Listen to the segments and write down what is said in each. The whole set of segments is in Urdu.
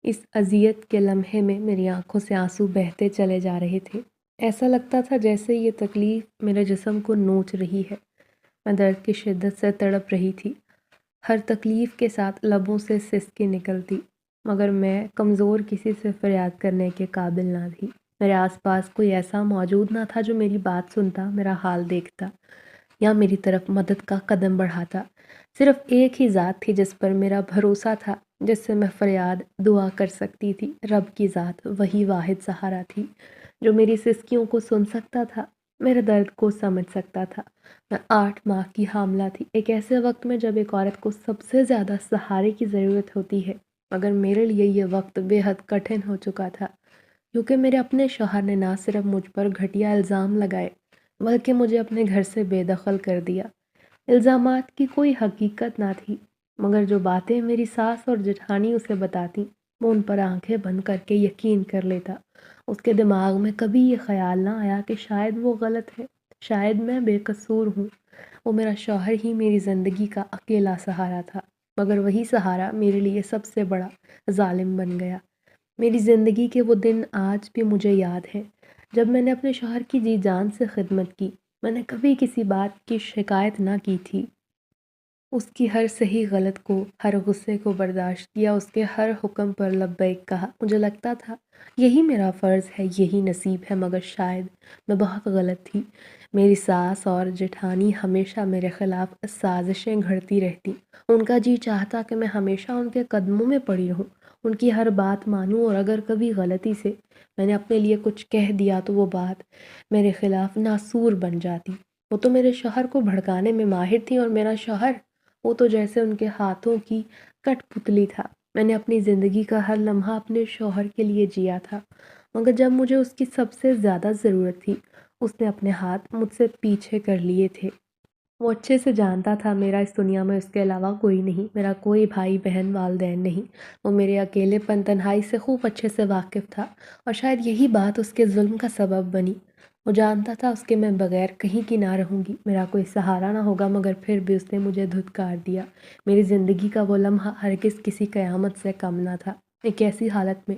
اس اذیت کے لمحے میں میری آنکھوں سے آنسو بہتے چلے جا رہے تھے۔ ایسا لگتا تھا جیسے یہ تکلیف میرے جسم کو نوچ رہی ہے۔ میں درد کی شدت سے تڑپ رہی تھی۔ ہر تکلیف کے ساتھ لبوں سے سسکی نکلتی، مگر میں کمزور کسی سے فریاد کرنے کے قابل نہ تھی۔ میرے آس پاس کوئی ایسا موجود نہ تھا جو میری بات سنتا، میرا حال دیکھتا یا میری طرف مدد کا قدم بڑھاتا۔ صرف ایک ہی ذات تھی جس پر میرا بھروسہ تھا، جس سے میں فریاد دعا کر سکتی تھی۔ رب کی ذات، وہی واحد سہارا تھی جو میری سسکیوں کو سن سکتا تھا، میرے درد کو سمجھ سکتا تھا۔ میں 8 ماہ کی حاملہ تھی، ایک ایسے وقت میں جب ایک عورت کو سب سے زیادہ سہارے کی ضرورت ہوتی ہے، مگر میرے لیے یہ وقت بے حد کٹھن ہو چکا تھا، کیونکہ میرے اپنے شوہر نے نہ صرف مجھ پر گھٹیا الزام لگائے بلکہ مجھے اپنے گھر سے بے دخل کر دیا۔ الزامات کی کوئی حقیقت نہ تھی، مگر جو باتیں میری ساس اور جٹھانی اسے بتاتی، وہ ان پر آنکھیں بند کر کے یقین کر لیتا۔ اس کے دماغ میں کبھی یہ خیال نہ آیا کہ شاید وہ غلط ہے، شاید میں بے قصور ہوں۔ وہ میرا شوہر ہی میری زندگی کا اکیلا سہارا تھا، مگر وہی سہارا میرے لیے سب سے بڑا ظالم بن گیا۔ میری زندگی کے وہ دن آج بھی مجھے یاد ہیں جب میں نے اپنے شوہر کی جی جان سے خدمت کی۔ میں نے کبھی کسی بات کی شکایت نہ کی تھی، اس کی ہر صحیح غلط کو، ہر غصے کو برداشت کیا، اس کے ہر حکم پر لبیک کہا۔ مجھے لگتا تھا یہی میرا فرض ہے، یہی نصیب ہے، مگر شاید میں بہت غلط تھی۔ میری ساس اور جٹھانی ہمیشہ میرے خلاف سازشیں گھڑتی رہتی۔ ان کا جی چاہتا کہ میں ہمیشہ ان کے قدموں میں پڑی رہوں، ان کی ہر بات مانوں، اور اگر کبھی غلطی سے میں نے اپنے لیے کچھ کہہ دیا تو وہ بات میرے خلاف ناسور بن جاتی۔ وہ تو میرے شوہر کو بھڑکانے میں ماہر تھی، اور میرا شوہر، وہ تو جیسے ان کے ہاتھوں کی کٹ پتلی تھا۔ میں نے اپنی زندگی کا ہر لمحہ اپنے شوہر کے لیے جیا تھا، مگر جب مجھے اس کی سب سے زیادہ ضرورت تھی، اس نے اپنے ہاتھ مجھ سے پیچھے کر لیے تھے۔ وہ اچھے سے جانتا تھا میرا اس دنیا میں اس کے علاوہ کوئی نہیں، میرا کوئی بھائی بہن والدین نہیں۔ وہ میرے اکیلے پن تنہائی سے خوب اچھے سے واقف تھا، اور شاید یہی بات اس کے ظلم کا سبب بنی۔ وہ جانتا تھا اس کے میں بغیر کہیں کی نہ رہوں گی، میرا کوئی سہارا نہ ہوگا، مگر پھر بھی اس نے مجھے دھتکار دیا۔ میری زندگی کا وہ لمحہ ہرگز کسی قیامت سے کم نہ تھا۔ ایک ایسی حالت میں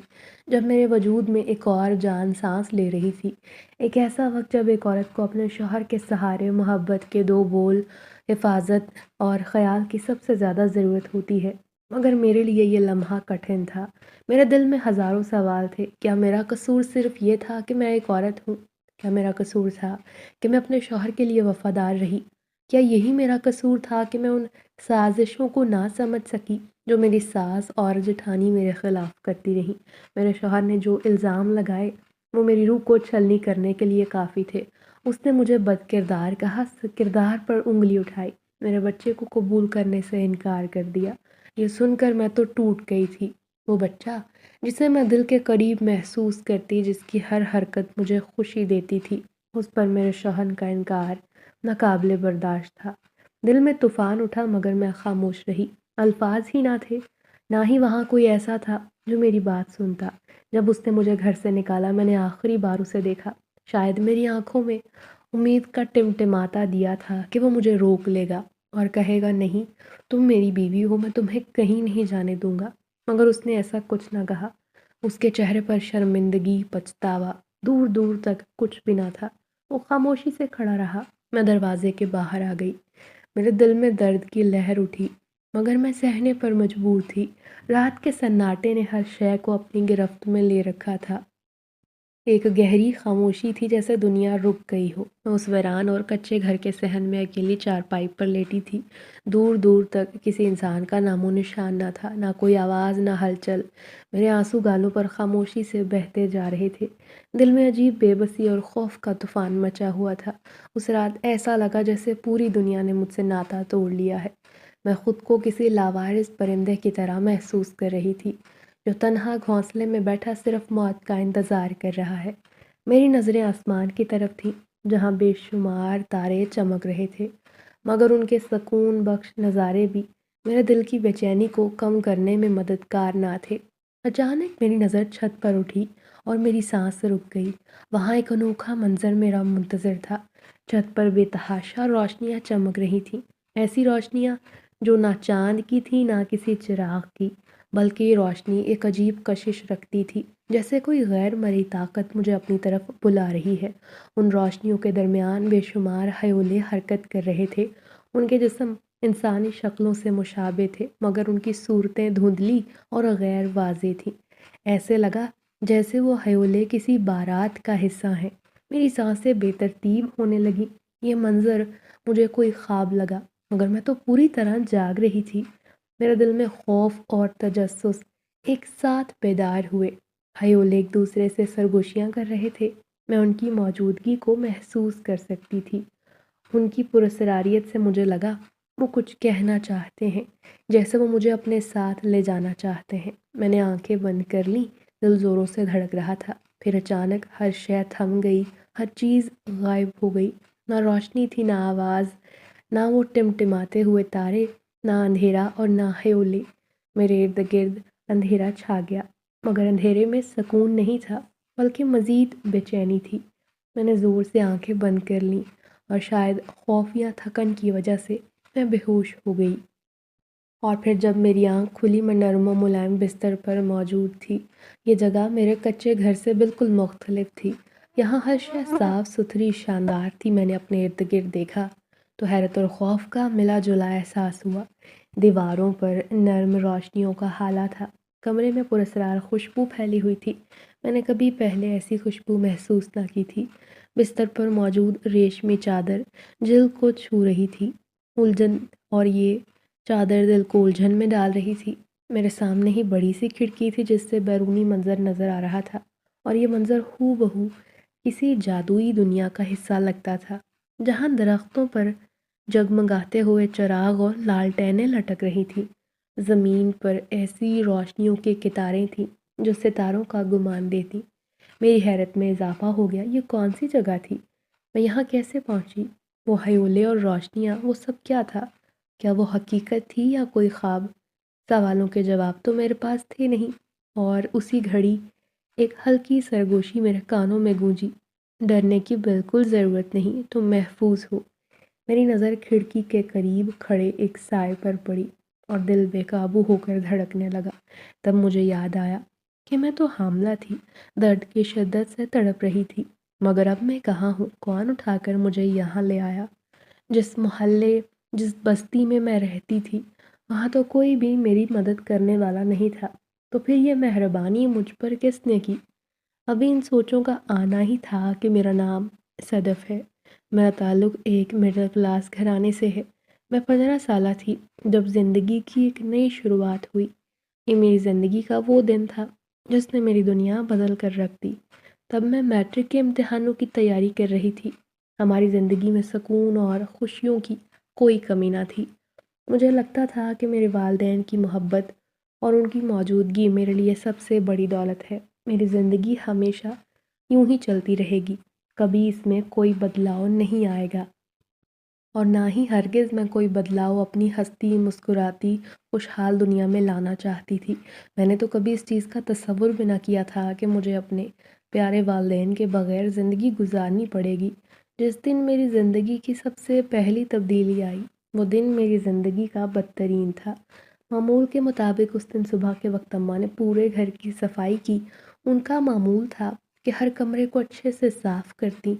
جب میرے وجود میں ایک اور جان سانس لے رہی تھی، ایک ایسا وقت جب ایک عورت کو اپنے شوہر کے سہارے، محبت کے 2 بول، حفاظت اور خیال کی سب سے زیادہ ضرورت ہوتی ہے، مگر میرے لیے یہ لمحہ کٹھن تھا۔ میرے دل میں ہزاروں سوال تھے۔ کیا میرا قصور صرف یہ تھا کہ میں ایک عورت ہوں؟ کیا میرا قصور تھا کہ میں اپنے شوہر کے لیے وفادار رہی؟ کیا یہی میرا قصور تھا کہ میں ان سازشوں کو نہ سمجھ سکی جو میری ساس اور جٹھانی میرے خلاف کرتی رہیں؟ میرے شوہر نے جو الزام لگائے وہ میری روح کو چھلنی کرنے کے لیے کافی تھے۔ اس نے مجھے بد کردار کہا، کردار پر انگلی اٹھائی، میرے بچے کو قبول کرنے سے انکار کر دیا۔ یہ سن کر میں تو ٹوٹ گئی تھی۔ وہ بچہ جسے میں دل کے قریب محسوس کرتی، جس کی ہر حرکت مجھے خوشی دیتی تھی، اس پر میرے شوہر کا انکار ناقابل برداشت تھا۔ دل میں طوفان اٹھا، مگر میں خاموش رہی۔ الفاظ ہی نہ تھے، نہ ہی وہاں کوئی ایسا تھا جو میری بات سنتا۔ جب اس نے مجھے گھر سے نکالا، میں نے آخری بار اسے دیکھا۔ شاید میری آنکھوں میں امید کا ٹمٹماتا دیا تھا کہ وہ مجھے روک لے گا اور کہے گا، نہیں، تم میری بیوی ہو، میں تمہیں کہیں نہیں جانے دوں گا، مگر اس نے ایسا کچھ نہ کہا۔ اس کے چہرے پر شرمندگی، پچھتاوا، دور دور تک کچھ بھی نہ تھا۔ وہ خاموشی سے کھڑا رہا۔ میں دروازے کے باہر آ گئی۔ میرے دل میں درد کی لہر اٹھی، مگر میں سہنے پر مجبور تھی۔ رات کے سناٹے نے ہر شے کو اپنی گرفت میں لے رکھا تھا۔ ایک گہری خاموشی تھی، جیسے دنیا رک گئی ہو۔ میں اس ویران اور کچے گھر کے صحن میں اکیلی چارپائی پر لیٹی تھی۔ دور دور تک کسی انسان کا نام و نشان نہ تھا، نہ کوئی آواز، نہ ہلچل۔ میرے آنسو گالوں پر خاموشی سے بہتے جا رہے تھے۔ دل میں عجیب بے بسی اور خوف کا طوفان مچا ہوا تھا۔ اس رات ایسا لگا جیسے پوری دنیا نے مجھ سے ناطہ توڑ لیا ہے۔ میں خود کو کسی لاوارث پرندے کی طرح محسوس کر رہی تھی، جو تنہا گھونسلے میں بیٹھا صرف موت کا انتظار کر رہا ہے۔ میری نظریں آسمان کی طرف تھیں، جہاں بے شمار تارے چمک رہے تھے، مگر ان کے سکون بخش نظارے بھی میرے دل کی بے چینی کو کم کرنے میں مددگار نہ تھے۔ اچانک میری نظر چھت پر اٹھی اور میری سانس رک گئی۔ وہاں ایک انوکھا منظر میرا منتظر تھا۔ چھت پر بے تحاشا روشنیاں چمک رہی تھیں، ایسی روشنیاں جو نہ چاند کی تھیں، نہ کسی چراغ کی، بلکہ یہ روشنی ایک عجیب کشش رکھتی تھی، جیسے کوئی غیر مرئی طاقت مجھے اپنی طرف بلا رہی ہے۔ ان روشنیوں کے درمیان بے شمار ہیولے حرکت کر رہے تھے۔ ان کے جسم انسانی شکلوں سے مشابہ تھے، مگر ان کی صورتیں دھندلی اور غیر واضح تھیں۔ ایسے لگا جیسے وہ ہیولے کسی بارات کا حصہ ہیں۔ میری سانسیں بے ترتیب ہونے لگیں۔ یہ منظر مجھے کوئی خواب لگا، مگر میں تو پوری طرح جاگ رہی تھی۔ میرے دل میں خوف اور تجسس ایک ساتھ بیدار ہوئے۔ ہیولے ایک دوسرے سے سرگوشیاں کر رہے تھے۔ میں ان کی موجودگی کو محسوس کر سکتی تھی۔ ان کی پراسراریت سے مجھے لگا وہ کچھ کہنا چاہتے ہیں، جیسے وہ مجھے اپنے ساتھ لے جانا چاہتے ہیں۔ میں نے آنکھیں بند کر لیں، دل زوروں سے دھڑک رہا تھا۔ پھر اچانک ہر شے تھم گئی، ہر چیز غائب ہو گئی۔ نہ روشنی تھی، نہ آواز، نہ وہ ٹمٹماتے ہوئے تارے، نہ اندھیرا اور نہ ہیولے۔ میرے ارد گرد اندھیرا چھا گیا، مگر اندھیرے میں سکون نہیں تھا، بلکہ مزید بے چینی تھی۔ میں نے زور سے آنکھیں بند کر لیں اور شاید خوف یا تھکن کی وجہ سے میں بے ہوش ہو گئی۔ اور پھر جب میری آنکھ کھلی، میں نرم و ملائم بستر پر موجود تھی۔ یہ جگہ میرے کچے گھر سے بالکل مختلف تھی۔ یہاں ہر شے صاف ستھری شاندار تھی۔ میں نے اپنے ارد گرد دیکھا تو حیرت اور خوف کا ملا جلا احساس ہوا۔ دیواروں پر نرم روشنیوں کا ہالہ تھا۔ کمرے میں پراسرار خوشبو پھیلی ہوئی تھی۔ میں نے کبھی پہلے ایسی خوشبو محسوس نہ کی تھی۔ بستر پر موجود ریشمی چادر جلد کو چھو رہی تھی، الجھن، اور یہ چادر دل کو الجھن میں ڈال رہی تھی۔ میرے سامنے ہی بڑی سی کھڑکی تھی جس سے بیرونی منظر نظر آ رہا تھا، اور یہ منظر ہو بہو کسی جادوئی دنیا کا حصہ لگتا تھا، جہاں درختوں پر جگمگاتے ہوئے چراغ اور لالٹینیں لٹک رہی تھیں۔ زمین پر ایسی روشنیوں کی قطاریں تھیں جو ستاروں کا گمان دیتی۔ میری حیرت میں اضافہ ہو گیا۔ یہ کون سی جگہ تھی؟ میں یہاں کیسے پہنچی؟ وہ ہیولے اور روشنیاں، وہ سب کیا تھا؟ کیا وہ حقیقت تھی یا کوئی خواب؟ سوالوں کے جواب تو میرے پاس تھے نہیں، اور اسی گھڑی ایک ہلکی سرگوشی میرے کانوں میں گونجی۔ ڈرنے کی بالکل ضرورت نہیں، تم محفوظ ہو۔ میری نظر کھڑکی کے قریب کھڑے ایک سائے پر پڑی اور دل بے قابو ہو کر دھڑکنے لگا۔ تب مجھے یاد آیا کہ میں تو حاملہ تھی، درد کی شدت سے تڑپ رہی تھی۔ مگر اب میں کہاں ہوں؟ کون اٹھا کر مجھے یہاں لے آیا؟ جس محلے، جس بستی میں رہتی تھی، وہاں تو کوئی بھی میری مدد کرنے والا نہیں تھا۔ تو پھر یہ مہربانی مجھ پر کس نے کی؟ ابھی ان سوچوں کا آنا ہی تھا کہ میرا نام صدف ہے۔ میرا تعلق ایک مڈل کلاس گھرانے سے ہے۔ میں 15 سالہ تھی جب زندگی کی ایک نئی شروعات ہوئی۔ یہ میری زندگی کا وہ دن تھا جس نے میری دنیا بدل کر رکھ دی۔ تب میں میٹرک کے امتحانوں کی تیاری کر رہی تھی۔ ہماری زندگی میں سکون اور خوشیوں کی کوئی کمی نہ تھی۔ مجھے لگتا تھا کہ میرے والدین کی محبت اور ان کی موجودگی میرے لیے سب سے بڑی دولت ہے۔ میری زندگی ہمیشہ یوں ہی چلتی رہے گی، کبھی اس میں کوئی بدلاؤ نہیں آئے گا، اور نہ ہی ہرگز میں کوئی بدلاؤ اپنی ہستی مسکراتی خوشحال دنیا میں لانا چاہتی تھی۔ میں نے تو کبھی اس چیز کا تصور بھی نہ کیا تھا کہ مجھے اپنے پیارے والدین کے بغیر زندگی گزارنی پڑے گی۔ جس دن میری زندگی کی سب سے پہلی تبدیلی آئی، وہ دن میری زندگی کا بدترین تھا۔ معمول کے مطابق اس دن صبح کے وقت اماں نے پورے گھر کی صفائی کی۔ ان کا معمول تھا کہ ہر کمرے کو اچھے سے صاف کرتی،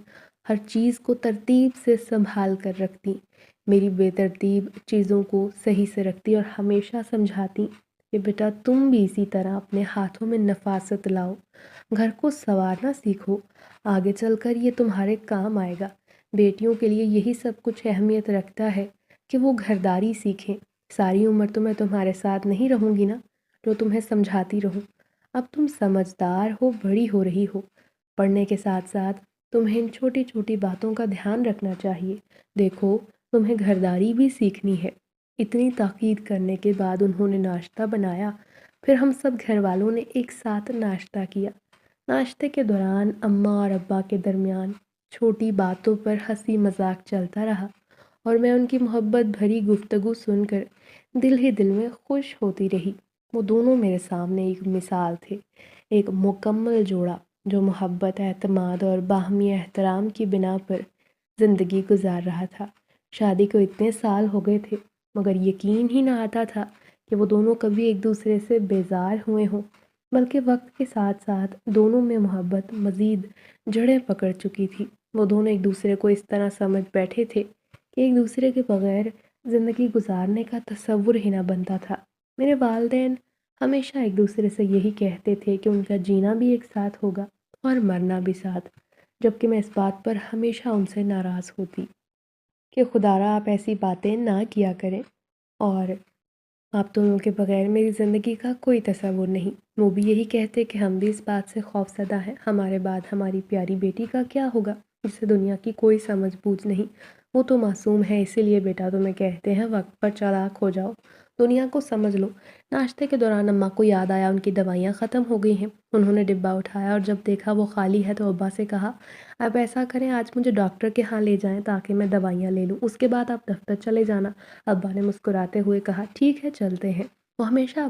ہر چیز کو ترتیب سے سنبھال کر رکھتی، میری بے ترتیب چیزوں کو صحیح سے رکھتی اور ہمیشہ سمجھاتی کہ بیٹا تم بھی اسی طرح اپنے ہاتھوں میں نفاست لاؤ، گھر کو سنوارنا سیکھو، آگے چل کر یہ تمہارے کام آئے گا۔ بیٹیوں کے لیے یہی سب کچھ اہمیت رکھتا ہے کہ وہ گھرداری سیکھیں۔ ساری عمر تو میں تمہارے ساتھ نہیں رہوں گی نا، جو تمہیں سمجھاتی رہوں۔ اب تم سمجھدار ہو، بڑی ہو رہی ہو، پڑھنے کے ساتھ ساتھ تمہیں ان چھوٹی چھوٹی باتوں کا دھیان رکھنا چاہیے۔ دیکھو تمہیں گھرداری بھی سیکھنی ہے۔ اتنی تاکید کرنے کے بعد انہوں نے ناشتہ بنایا۔ پھر ہم سب گھر والوں نے ایک ساتھ ناشتہ کیا۔ ناشتے کے دوران اماں اور ابا کے درمیان چھوٹی باتوں پر ہنسی مذاق چلتا رہا، اور میں ان کی محبت بھری گفتگو سن کر دل ہی دل میں خوش ہوتی رہی۔ وہ دونوں میرے سامنے ایک مثال تھے، ایک مکمل جوڑا جو محبت، اعتماد اور باہمی احترام کی بنا پر زندگی گزار رہا تھا۔ شادی کو اتنے سال ہو گئے تھے، مگر یقین ہی نہ آتا تھا کہ وہ دونوں کبھی ایک دوسرے سے بیزار ہوئے ہوں، بلکہ وقت کے ساتھ ساتھ دونوں میں محبت مزید جڑیں پکڑ چکی تھی۔ وہ دونوں ایک دوسرے کو اس طرح سمجھ بیٹھے تھے کہ ایک دوسرے کے بغیر زندگی گزارنے کا تصور ہی نہ بنتا تھا۔ میرے والدین ہمیشہ ایک دوسرے سے یہی کہتے تھے کہ ان کا جینا بھی ایک ساتھ ہوگا اور مرنا بھی ساتھ، جبکہ میں اس بات پر ہمیشہ ان سے ناراض ہوتی کہ خدا را آپ ایسی باتیں نہ کیا کریں، اور آپ دونوں کے بغیر میری زندگی کا کوئی تصور نہیں۔ وہ بھی یہی کہتے کہ ہم بھی اس بات سے خوف زدہ ہیں، ہمارے بعد ہماری پیاری بیٹی کا کیا ہوگا جسے دنیا کی کوئی سمجھ بوجھ نہیں، وہ تو معصوم ہے، اسی لیے بیٹا تمہیں کہتے ہیں وقت پر چالاک ہو جاؤ، دنیا کو سمجھ لو۔ ناشتے کے دوران اماں کو یاد آیا ان کی دوائیاں ختم ہو گئی ہیں۔ انہوں نے ڈبہ اٹھایا اور جب دیکھا وہ خالی ہے تو ابا سے کہا، اب ایسا کریں آج مجھے ڈاکٹر کے ہاں لے جائیں تاکہ میں دوائیاں لے لوں، اس کے بعد آپ دفتر چلے جانا۔ ابا نے مسکراتے ہوئے کہا، ٹھیک ہے چلتے ہیں۔ وہ ہمیشہ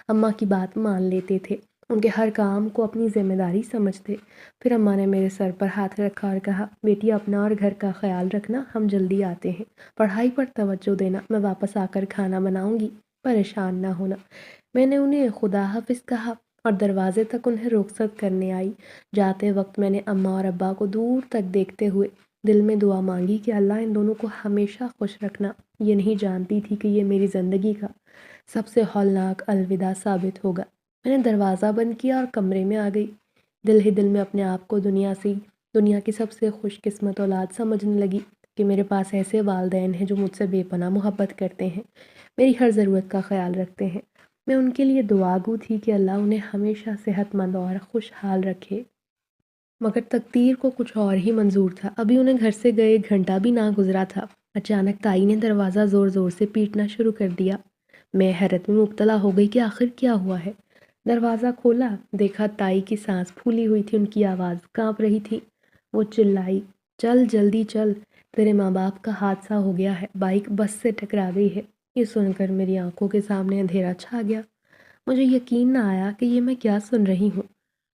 اماں کی بات مان لیتے تھے، ان کے ہر کام کو اپنی ذمہ داری سمجھتے۔ پھر اماں نے میرے سر پر ہاتھ رکھا اور کہا، بیٹی اپنا اور گھر کا خیال رکھنا، ہم جلدی آتے ہیں، پڑھائی پر توجہ دینا، میں واپس آ کر کھانا بناؤں گی، پریشان نہ ہونا۔ میں نے انہیں خدا حافظ کہا اور دروازے تک انہیں رخصت کرنے آئی۔ جاتے وقت میں نے اماں اور ابا کو دور تک دیکھتے ہوئے دل میں دعا مانگی کہ اللہ ان دونوں کو ہمیشہ خوش رکھنا۔ یہ نہیں جانتی تھی کہ یہ میری زندگی کا سب سے ہولناک الوداع ثابت ہوگا۔ میں نے دروازہ بند کیا اور کمرے میں آ گئی۔ دل ہی دل میں اپنے آپ کو دنیا کی سب سے خوش قسمت اولاد سمجھنے لگی کہ میرے پاس ایسے والدین ہیں جو مجھ سے بے پناہ محبت کرتے ہیں، میری ہر ضرورت کا خیال رکھتے ہیں۔ میں ان کے لیے دعا گو تھی کہ اللہ انہیں ہمیشہ صحت مند اور خوشحال رکھے، مگر تقدیر کو کچھ اور ہی منظور تھا۔ ابھی انہیں گھر سے گئے 1 گھنٹہ بھی نہ گزرا تھا، اچانک تائی نے دروازہ زور زور سے پیٹنا شروع کر دیا۔ میں حیرت میں مبتلا ہو گئی کہ آخر کیا ہوا ہے۔ دروازہ کھولا، دیکھا تائی کی سانس پھولی ہوئی تھی، ان کی آواز کانپ رہی تھی۔ وہ چلائی، چل جلدی چل، تیرے ماں باپ کا حادثہ ہو گیا ہے، بائک بس سے ٹکرا گئی ہے۔ یہ سن کر میری آنکھوں کے سامنے اندھیرا چھا گیا۔ مجھے یقین نہ آیا کہ یہ میں کیا سن رہی ہوں۔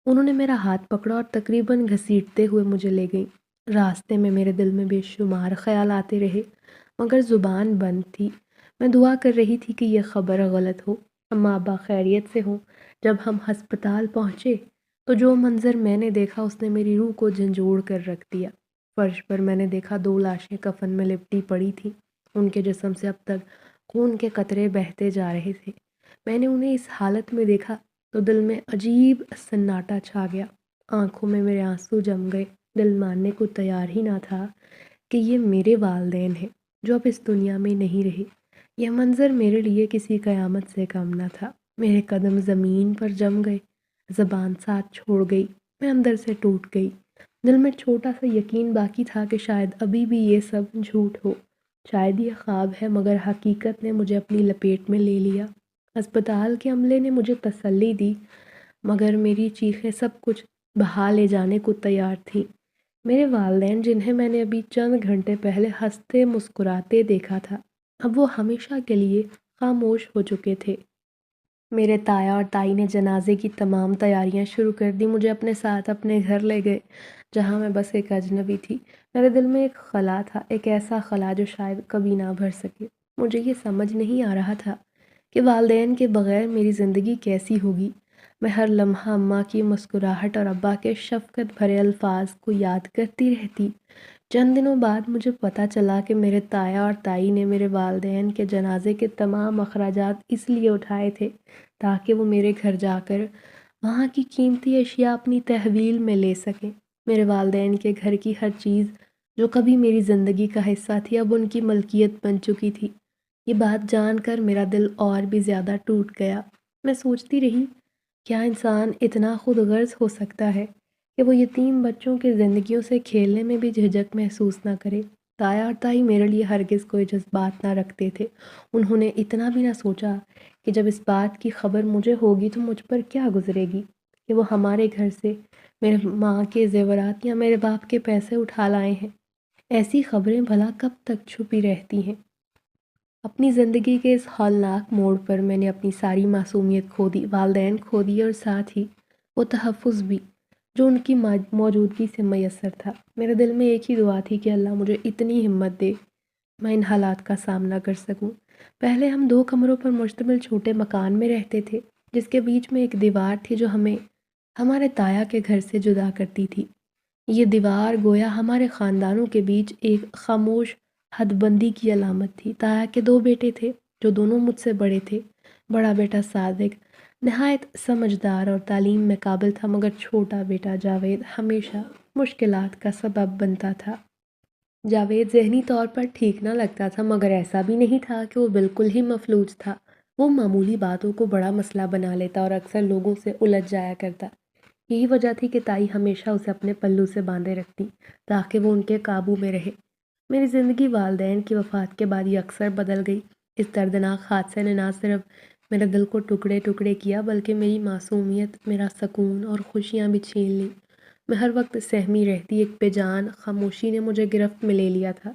انہوں نے میرا ہاتھ پکڑا اور تقریباً گھسیٹتے ہوئے مجھے لے گئیں۔ راستے میں میرے دل میں بے شمار خیال آتے رہے، مگر زبان بند تھی۔ میں دعا کر رہی تھی کہ یہ خبر غلط ہو، اماں ابا خیریت سے ہوں۔ جب ہم ہسپتال پہنچے تو جو منظر میں نے دیکھا اس نے میری روح کو جھنجھوڑ کر رکھ دیا۔ فرش پر میں نے دیکھا 2 لاشیں کفن میں لپٹی پڑی تھیں، ان کے جسم سے اب تک خون کے قطرے بہتے جا رہے تھے۔ میں نے انہیں اس حالت میں دیکھا تو دل میں عجیب سناٹا چھا گیا، آنکھوں میں میرے آنسو جم گئے۔ دل ماننے کو تیار ہی نہ تھا کہ یہ میرے والدین ہیں جو اب اس دنیا میں نہیں رہے۔ یہ منظر میرے لیے کسی قیامت سے کم نہ تھا۔ میرے قدم زمین پر جم گئے، زبان ساتھ چھوڑ گئی، میں اندر سے ٹوٹ گئی۔ دل میں چھوٹا سا یقین باقی تھا کہ شاید ابھی بھی یہ سب جھوٹ ہو، شاید یہ خواب ہے، مگر حقیقت نے مجھے اپنی لپیٹ میں لے لیا۔ ہسپتال کے عملے نے مجھے تسلی دی، مگر میری چیخیں سب کچھ بہا لے جانے کو تیار تھیں۔ میرے والدین جنہیں میں نے ابھی چند گھنٹے پہلے ہنستے مسکراتے دیکھا تھا، اب وہ ہمیشہ کے لیے خاموش ہو چکے تھے۔ میرے تایا اور تائی نے جنازے کی تمام تیاریاں شروع کر دی، مجھے اپنے ساتھ اپنے گھر لے گئے جہاں میں بس ایک اجنبی تھی۔ میرے دل میں ایک خلا تھا، ایک ایسا خلا جو شاید کبھی نہ بھر سکے۔ مجھے یہ سمجھ نہیں آ رہا تھا کہ والدین کے بغیر میری زندگی کیسی ہوگی۔ میں ہر لمحہ اماں کی مسکراہٹ اور ابا کے شفقت بھرے الفاظ کو یاد کرتی رہتی۔ چند دنوں بعد مجھے پتہ چلا کہ میرے تایا اور تائی نے میرے والدین کے جنازے کے تمام اخراجات اس لیے اٹھائے تھے تاکہ وہ میرے گھر جا کر وہاں کی قیمتی اشیاء اپنی تحویل میں لے سکیں۔ میرے والدین کے گھر کی ہر چیز جو کبھی میری زندگی کا حصہ تھی اب ان کی ملکیت بن چکی تھی۔ یہ بات جان کر میرا دل اور بھی زیادہ ٹوٹ گیا۔ میں سوچتی رہی، کیا انسان اتنا خود غرض ہو سکتا ہے کہ وہ یتیم بچوں کی زندگیوں سے کھیلنے میں بھی جھجک محسوس نہ کرے؟ تایا اور تائی میرے لیے ہرگز کوئی جذبات نہ رکھتے تھے۔ انہوں نے اتنا بھی نہ سوچا کہ جب اس بات کی خبر مجھے ہوگی تو مجھ پر کیا گزرے گی، کہ وہ ہمارے گھر سے میرے ماں کے زیورات یا میرے باپ کے پیسے اٹھا لائے ہیں۔ ایسی خبریں بھلا کب تک چھپی رہتی ہیں؟ اپنی زندگی کے اس ہولناک موڑ پر میں نے اپنی ساری معصومیت کھو دی، والدین کھو دیے اور ساتھ ہی وہ تحفظ بھی جو ان کی موجودگی سے میسر تھا۔ میرے دل میں ایک ہی دعا تھی کہ اللہ مجھے اتنی ہمت دے میں ان حالات کا سامنا کر سکوں۔ پہلے ہم 2 کمروں پر مشتمل چھوٹے مکان میں رہتے تھے، جس کے بیچ میں ایک دیوار تھی جو ہمیں ہمارے تایا کے گھر سے جدا کرتی تھی۔ یہ دیوار گویا ہمارے خاندانوں کے بیچ ایک خاموش حد بندی کی علامت تھی۔ تایا کے 2 بیٹے تھے جو دونوں مجھ سے بڑے تھے۔ بڑا بیٹا صادق نہایت سمجھدار اور تعلیم میں قابل تھا، مگر چھوٹا بیٹا جاوید ہمیشہ مشکلات کا سبب بنتا تھا۔ جاوید ذہنی طور پر ٹھیک نہ لگتا تھا، مگر ایسا بھی نہیں تھا کہ وہ بالکل ہی مفلوج تھا۔ وہ معمولی باتوں کو بڑا مسئلہ بنا لیتا اور اکثر لوگوں سے الجھ جایا کرتا۔ یہی وجہ تھی کہ تائی ہمیشہ اسے اپنے پلو سے باندھے رکھتی تاکہ وہ ان کے قابو میں رہے۔ میری زندگی والدین کی وفات کے بعد یہ اکثر بدل گئی۔ اس دردناک حادثے نے نہ صرف میرے دل کو ٹکڑے ٹکڑے کیا، بلکہ میری معصومیت، میرا سکون اور خوشیاں بھی چھین لیں۔ میں ہر وقت سہمی رہتی، ایک بے جان خاموشی نے مجھے گرفت میں لے لیا تھا۔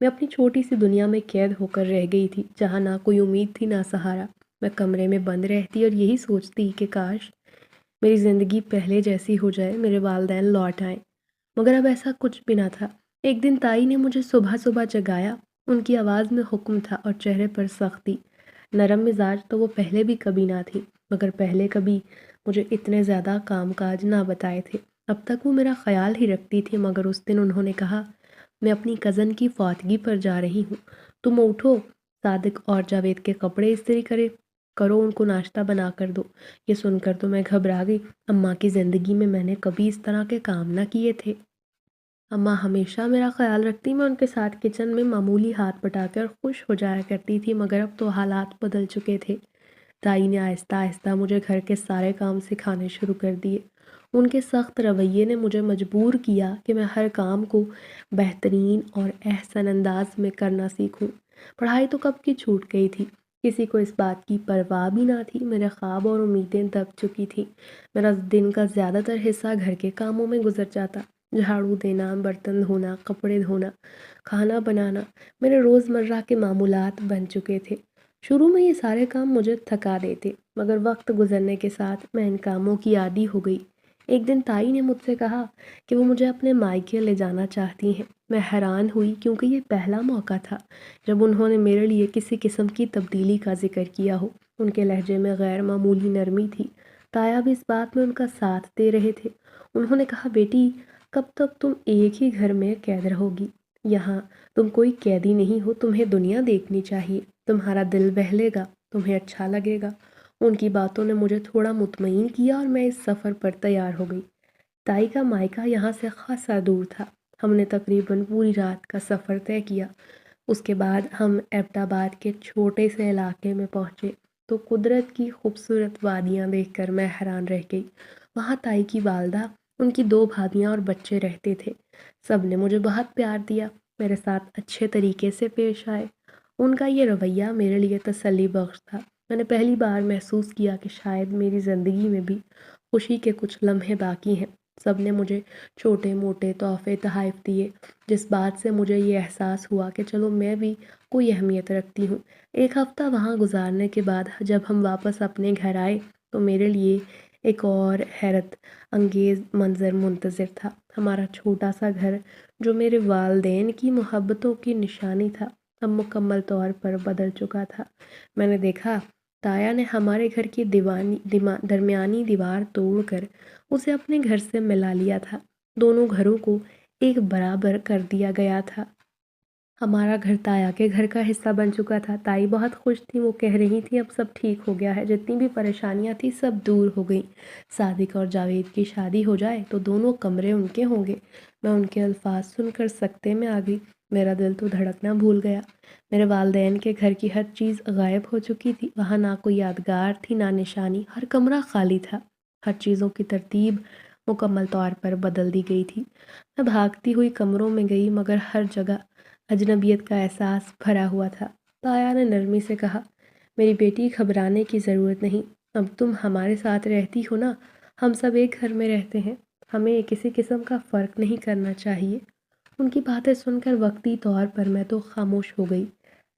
میں اپنی چھوٹی سی دنیا میں قید ہو کر رہ گئی تھی، جہاں نہ کوئی امید تھی نہ سہارا۔ میں کمرے میں بند رہتی اور یہی سوچتی کہ کاش میری زندگی پہلے جیسی ہو جائے، میرے والدین لوٹ آئیں، مگر اب ایسا کچھ بھی نہ تھا۔ ایک دن تائی نے مجھے صبح صبح جگایا۔ ان کی آواز میں حکم تھا اور چہرے پر سختی۔ نرم مزاج تو وہ پہلے بھی کبھی نہ تھی، مگر پہلے کبھی مجھے اتنے زیادہ کام کاج نہ بتائے تھے۔ اب تک وہ میرا خیال ہی رکھتی تھی، مگر اس دن انہوں نے کہا، میں اپنی کزن کی فوتگی پر جا رہی ہوں، تم اٹھو، صادق اور جاوید کے کپڑے استری کرو، ان کو ناشتہ بنا کر دو۔ یہ سن کر تو میں گھبرا گئی۔ اماں کی زندگی میں نے کبھی اس طرح کے کام نہ کیے تھے۔ اماں ہمیشہ میرا خیال رکھتی، میں ان کے ساتھ کچن میں معمولی ہاتھ بٹا کر خوش ہو جایا کرتی تھی، مگر اب تو حالات بدل چکے تھے۔ تائی نے آہستہ آہستہ مجھے گھر کے سارے کام سکھانے شروع کر دیے۔ ان کے سخت رویے نے مجھے مجبور کیا کہ میں ہر کام کو بہترین اور احسن انداز میں کرنا سیکھوں۔ پڑھائی تو کب کی چھوٹ گئی تھی، کسی کو اس بات کی پرواہ بھی نہ تھی۔ میرے خواب اور امیدیں دب چکی تھیں۔ میرا دن کا زیادہ تر حصہ گھر کے کاموں میں گزر جاتا۔ جھاڑو دینا، برتن دھونا، کپڑے دھونا، کھانا بنانا میرے روزمرہ کے معمولات بن چکے تھے۔ شروع میں یہ سارے کام مجھے تھکا دیتے، مگر وقت گزرنے کے ساتھ میں ان کاموں کی عادی ہو گئی۔ ایک دن تائی نے مجھ سے کہا کہ وہ مجھے اپنے مائکے لے جانا چاہتی ہیں۔ میں حیران ہوئی، کیونکہ یہ پہلا موقع تھا جب انہوں نے میرے لیے کسی قسم کی تبدیلی کا ذکر کیا ہو۔ ان کے لہجے میں غیر معمولی نرمی تھی۔ تایا بھی اس بات میں ان کا ساتھ دے رہے تھے۔ انہوں نے کہا، بیٹی، کب تک تم ایک ہی گھر میں قید رہو گی؟ یہاں تم کوئی قیدی نہیں ہو، تمہیں دنیا دیکھنی چاہیے، تمہارا دل بہلے گا، تمہیں اچھا لگے گا۔ ان کی باتوں نے مجھے تھوڑا مطمئن کیا اور میں اس سفر پر تیار ہو گئی۔ تائی کا مائکا یہاں سے خاصا دور تھا۔ ہم نے تقریباً پوری رات کا سفر طے کیا۔ اس کے بعد ہم ایبٹ آباد کے چھوٹے سے علاقے میں پہنچے تو قدرت کی خوبصورت وادیاں دیکھ کر میں حیران رہ گئی۔ وہاں تائی کی والدہ، ان کی 2 بھابیاں اور بچے رہتے تھے۔ سب نے مجھے بہت پیار دیا، میرے ساتھ اچھے طریقے سے پیش آئے۔ ان کا یہ رویہ میرے لیے تسلی بخش تھا۔ میں نے پہلی بار محسوس کیا کہ شاید میری زندگی میں بھی خوشی کے کچھ لمحے باقی ہیں۔ سب نے مجھے چھوٹے موٹے تحفے تحائف دیے، جس بات سے مجھے یہ احساس ہوا کہ چلو میں بھی کوئی اہمیت رکھتی ہوں۔ ایک ہفتہ وہاں گزارنے کے بعد جب ہم واپس اپنے گھر آئے تو میرے لیے ایک اور حیرت انگیز منظر منتظر تھا۔ ہمارا چھوٹا سا گھر، جو میرے والدین کی محبتوں کی نشانی تھا، اب مکمل طور پر بدل چکا تھا۔ میں نے دیکھا، تایا نے ہمارے گھر کی درمیانی دیوار توڑ کر اسے اپنے گھر سے ملا لیا تھا۔ دونوں گھروں کو ایک برابر کر دیا گیا تھا۔ ہمارا گھر تایا کے گھر کا حصہ بن چکا تھا۔ تائی بہت خوش تھی، وہ کہہ رہی تھی اب سب ٹھیک ہو گیا ہے، جتنی بھی پریشانیاں تھیں سب دور ہو گئیں۔ صادق اور جاوید کی شادی ہو جائے تو دونوں کمرے ان کے ہوں گے۔ میں ان کے الفاظ سن کر سکتے میں آ گئی۔ میرا دل تو دھڑکنا بھول گیا۔ میرے والدین کے گھر کی ہر چیز غائب ہو چکی تھی۔ وہاں نہ کوئی یادگار تھی نہ نشانی، ہر کمرہ خالی تھا۔ ہر چیزوں کی ترتیب مکمل طور پر بدل دی گئی تھی۔ میں بھاگتی ہوئی کمروں میں گئی، مگر ہر جگہ اجنبیت کا احساس بھرا ہوا تھا۔ تایا نے نرمی سے کہا، میری بیٹی، گھبرانے کی ضرورت نہیں، اب تم ہمارے ساتھ رہتی ہو نا، ہم سب ایک گھر میں رہتے ہیں، ہمیں کسی قسم کا فرق نہیں کرنا چاہیے۔ ان کی باتیں سن کر وقتی طور پر میں تو خاموش ہو گئی،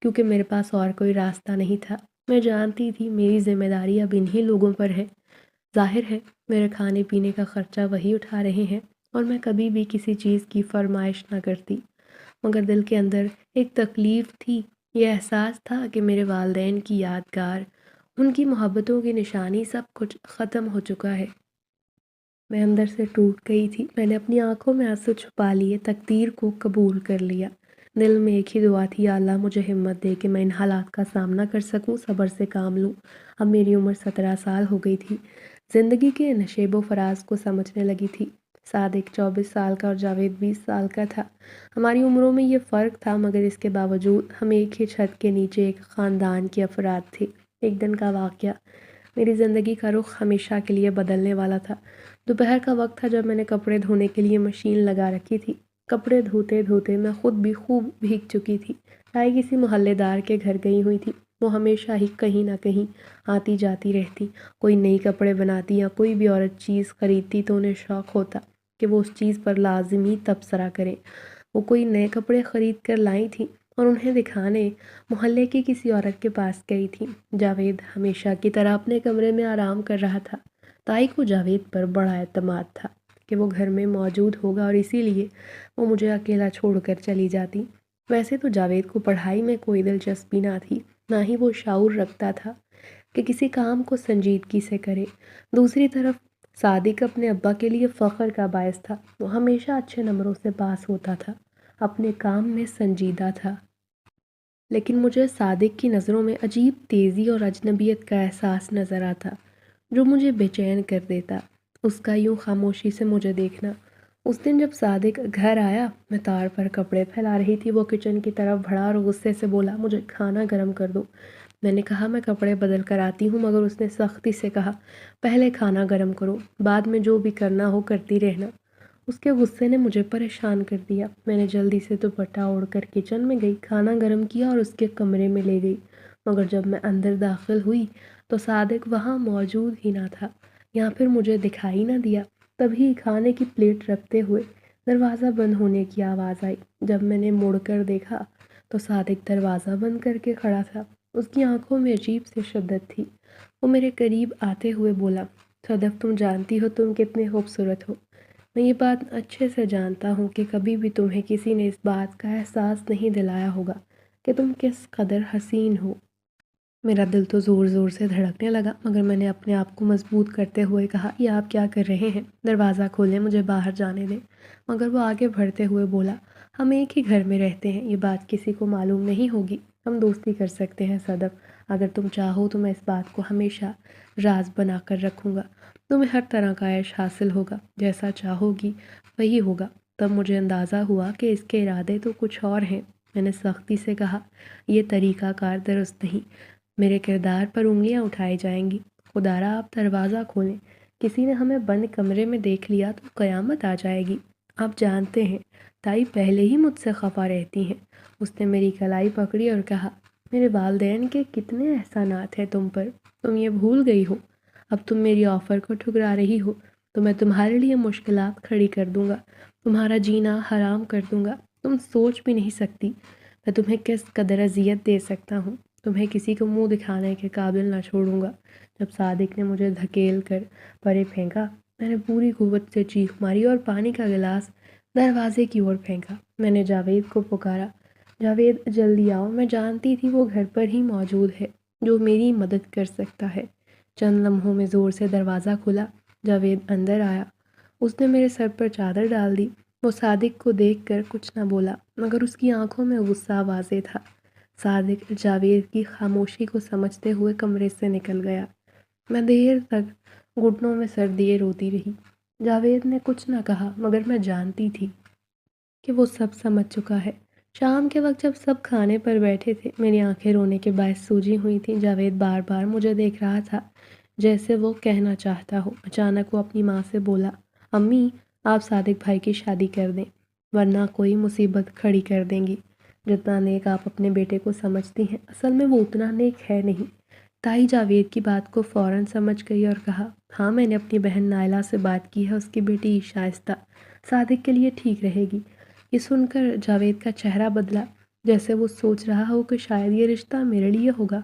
کیونکہ میرے پاس اور کوئی راستہ نہیں تھا۔ میں جانتی تھی میری ذمہ داری اب انہی لوگوں پر ہے۔ ظاہر ہے میرے کھانے پینے کا خرچہ وہی اٹھا رہے ہیں اور میں کبھی بھی کسی چیز کی فرمائش نہ کرتی۔ مگر دل کے اندر ایک تکلیف تھی، یہ احساس تھا کہ میرے والدین کی یادگار، ان کی محبتوں کی نشانی سب کچھ ختم ہو چکا ہے۔ میں اندر سے ٹوٹ گئی تھی، میں نے اپنی آنکھوں میں آنسو چھپا لیے، تقدیر کو قبول کر لیا۔ دل میں ایک ہی دعا تھی، یا اللہ مجھے ہمت دے کہ میں ان حالات کا سامنا کر سکوں، صبر سے کام لوں۔ اب میری عمر 17 سال ہو گئی تھی، زندگی کے نشیب و فراز کو سمجھنے لگی تھی۔ صادق 24 سال کا اور جاوید 20 سال کا تھا۔ ہماری عمروں میں یہ فرق تھا، مگر اس کے باوجود ہم ایک ہی چھت کے نیچے ایک خاندان کے افراد تھے۔ ایک دن کا واقعہ میری زندگی کا رخ ہمیشہ کے لیے بدلنے والا تھا۔ دوپہر کا وقت تھا جب میں نے کپڑے دھونے کے لیے مشین لگا رکھی تھی۔ کپڑے دھوتے دھوتے میں خود بھی خوب بھیگ چکی تھی۔ تائی کسی محلے دار کے گھر گئی ہوئی تھی، وہ ہمیشہ ہی کہیں نہ کہیں آتی جاتی رہتی۔ کوئی نئی کپڑے بناتی یا کوئی بھی عورت چیز خریدتی تو انہیں شوق ہوتا کہ وہ اس چیز پر لازمی تبصرہ کریں۔ وہ کوئی نئے کپڑے خرید کر لائی تھیں اور انہیں دکھانے محلے کی کسی عورت کے پاس گئی تھی۔ جاوید ہمیشہ کی طرح اپنے کمرے میں آرام کر رہا تھا۔ تائی کو جاوید پر بڑا اعتماد تھا کہ وہ گھر میں موجود ہوگا اور اسی لیے وہ مجھے اکیلا چھوڑ کر چلی جاتی۔ ویسے تو جاوید کو پڑھائی میں کوئی دلچسپی نہ تھی، نہ ہی وہ شعور رکھتا تھا کہ کسی کام کو سنجیدگی سے کرے۔ دوسری طرف صادق اپنے ابا کے لیے فخر کا باعث تھا، وہ ہمیشہ اچھے نمبروں سے پاس ہوتا تھا، اپنے کام میں سنجیدہ تھا۔ لیکن مجھے صادق کی نظروں میں عجیب تیزی اور اجنبیت کا احساس نظر آتا جو مجھے بے چین کر دیتا۔ اس کا یوں خاموشی سے مجھے دیکھنا۔ اس دن جب صادق گھر آیا، میں تار پر کپڑے پھیلا رہی تھی، وہ کچن کی طرف بڑھا اور غصے سے بولا، مجھے کھانا گرم کر دو۔ میں نے کہا میں کپڑے بدل کر آتی ہوں، مگر اس نے سختی سے کہا پہلے کھانا گرم کرو، بعد میں جو بھی کرنا ہو کرتی رہنا۔ اس کے غصے نے مجھے پریشان کر دیا۔ میں نے جلدی سے دوپٹہ اوڑھ کر کچن میں گئی، کھانا گرم کیا اور اس کے کمرے میں لے گئی۔ مگر جب میں اندر داخل ہوئی تو صادق وہاں موجود ہی نہ تھا، یا پھر مجھے دکھائی نہ دیا۔ تبھی کھانے کی پلیٹ رکھتے ہوئے دروازہ بند ہونے کی آواز آئی۔ جب میں نے مڑ کر دیکھا تو صادق دروازہ بند کر کے کھڑا تھا۔ اس کی آنکھوں میں عجیب سی شدت تھی۔ وہ میرے قریب آتے ہوئے بولا، صدف تم جانتی ہو تم کتنے خوبصورت ہو۔ میں یہ بات اچھے سے جانتا ہوں کہ کبھی بھی تمہیں کسی نے اس بات کا احساس نہیں دلایا ہوگا کہ تم کس قدر حسین ہو۔ میرا دل تو زور زور سے دھڑکنے لگا، مگر میں نے اپنے آپ کو مضبوط کرتے ہوئے کہا، یہ آپ کیا کر رہے ہیں؟ دروازہ کھولیں، مجھے باہر جانے دیں۔ مگر وہ آگے بڑھتے ہوئے بولا، ہم ایک ہی گھر میں رہتے ہیں، یہ بات کسی کو معلوم نہیں ہوگی، ہم دوستی کر سکتے ہیں صدف۔ اگر تم چاہو تو میں اس بات کو ہمیشہ راز بنا کر رکھوں گا، تمہیں ہر طرح کا عیش حاصل ہوگا، جیسا چاہو گی وہی ہوگا۔ تب مجھے اندازہ ہوا کہ اس کے ارادے تو کچھ اور ہیں۔ میں نے سختی سے کہا، یہ طریقہ کار درست نہیں، میرے کردار پر انگلیاں اٹھائی جائیں گی۔ خدا را آپ دروازہ کھولیں، کسی نے ہمیں بند کمرے میں دیکھ لیا تو قیامت آ جائے گی۔ آپ جانتے ہیں تائی پہلے ہی مجھ سے خفا رہتی ہیں۔ اس نے میری کلائی پکڑی اور کہا، میرے والدین کے کتنے احسانات ہیں تم پر، تم یہ بھول گئی ہو؟ اب تم میری آفر کو ٹھکرا رہی ہو تو میں تمہارے لیے مشکلات کھڑی کر دوں گا، تمہارا جینا حرام کر دوں گا۔ تم سوچ بھی نہیں سکتی میں تمہیں کس قدر اذیت دے سکتا ہوں، تمہیں کسی کو منہ دکھانے کے قابل نہ چھوڑوں گا۔ جب صادق نے مجھے دھکیل کر پرے پھینکا، میں نے پوری قوت سے چیخ ماری اور پانی کا گلاس دروازے کی اور پھینکا۔ میں نے جاوید کو پکارا، جاوید جلدی آؤ، میں جانتی تھی وہ گھر پر ہی موجود ہے جو میری مدد کر سکتا ہے۔ چند لمحوں میں زور سے دروازہ کھلا، جاوید اندر آیا۔ اس نے میرے سر پر چادر ڈال دی۔ وہ صادق کو دیکھ کر کچھ نہ بولا، مگر اس کی آنکھوں میں غصہ واضح تھا۔ صادق جاوید کی خاموشی کو سمجھتے ہوئے کمرے سے نکل گیا۔ میں دیر تک گھٹنوں میں سر دیے روتی رہی۔ جاوید نے کچھ نہ کہا، مگر میں جانتی تھی کہ وہ سب سمجھ چکا ہے۔ شام کے وقت جب سب کھانے پر بیٹھے تھے، میری آنکھیں رونے کے باعث سوجی ہوئی تھیں۔ جاوید بار بار مجھے دیکھ رہا تھا جیسے وہ کہنا چاہتا ہو۔ اچانک وہ اپنی ماں سے بولا، امی آپ صادق بھائی کی شادی کر دیں، ورنہ کوئی مصیبت کھڑی کر دیں گی۔ جتنا نیک آپ اپنے بیٹے کو سمجھتی ہیں، اصل میں وہ اتنا نیک ہے نہیں۔ تائی جاوید کی بات کو فوراً سمجھ گئی اور کہا، ہاں میں نے اپنی بہن نائلہ سے بات کی ہے، اس کی بیٹی شائستہ صادق کے لیے ٹھیک رہے گی۔ یہ سن کر جاوید کا چہرہ بدلا، جیسے وہ سوچ رہا ہو کہ شاید یہ رشتہ میرے لیے ہوگا،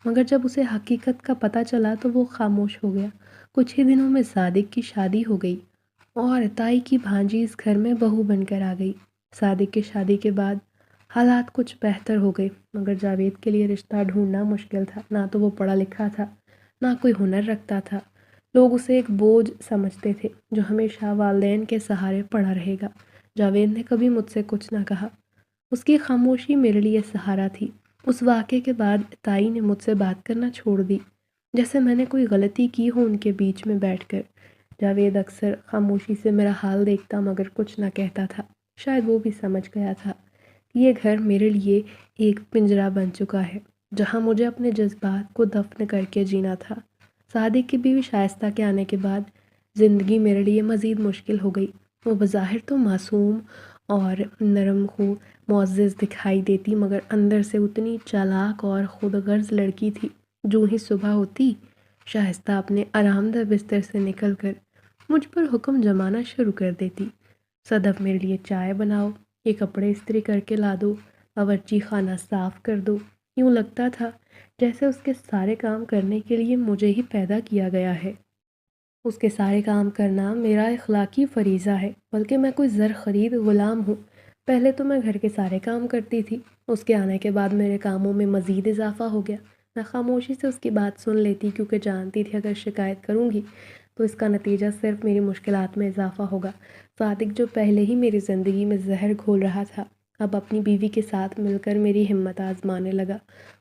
مگر جب اسے حقیقت کا پتہ چلا تو وہ خاموش ہو گیا۔ کچھ ہی دنوں میں صادق کی شادی ہو گئی اور تائی کی بھانجی اس گھر میں بہو بن کر آ گئی۔ صادق کی شادی کے بعد حالات کچھ بہتر ہو گئے، مگر جاوید کے لیے رشتہ ڈھونڈنا مشکل تھا۔ نہ تو وہ پڑھا لکھا تھا، نہ کوئی ہنر رکھتا تھا۔ لوگ اسے ایک بوجھ سمجھتے تھے جو ہمیشہ والدین کے سہارے پڑا رہے گا۔ جاوید نے کبھی مجھ سے کچھ نہ کہا، اس کی خاموشی میرے لیے سہارا تھی۔ اس واقعے کے بعد تائی نے مجھ سے بات کرنا چھوڑ دی، جیسے میں نے کوئی غلطی کی ہو ان کے بیچ میں بیٹھ کر۔ جاوید اکثر خاموشی سے میرا حال دیکھتا مگر کچھ نہ کہتا تھا۔ شاید وہ بھی سمجھ گیا تھا کہ یہ گھر میرے لیے ایک پنجرہ بن چکا ہے جہاں مجھے اپنے جذبات کو دفن کر کے جینا تھا۔ صادق کی بیوی شائستہ کے آنے کے بعد زندگی میرے لیے مزید مشکل ہو گئی۔ وہ بظاہر تو معصوم اور نرم خو معزز دکھائی دیتی مگر اندر سے اتنی چالاک اور خود غرض لڑکی تھی۔ جو ہی صبح ہوتی، شائستہ اپنے آرام دہ بستر سے نکل کر مجھ پر حکم جمانا شروع کر دیتی۔ صدف میرے لیے چائے بناؤ، یہ کپڑے استری کر کے لا دو، باورچی خانہ صاف کر دو۔ یوں لگتا تھا جیسے اس کے سارے کام کرنے کے لیے مجھے ہی پیدا کیا گیا ہے۔ اس کے سارے کام کرنا میرا اخلاقی فریضہ ہے، بلکہ میں کوئی زر خرید غلام ہوں۔ پہلے تو میں گھر کے سارے کام کرتی تھی، اس کے آنے کے بعد میرے کاموں میں مزید اضافہ ہو گیا۔ میں خاموشی سے اس کی بات سن لیتی کیونکہ جانتی تھی اگر شکایت کروں گی تو اس کا نتیجہ صرف میری مشکلات میں اضافہ ہوگا۔ صادق جو پہلے ہی میری زندگی میں زہر گھول رہا تھا، اب اپنی بیوی کے ساتھ مل کر میری ہمت آزمانے لگا۔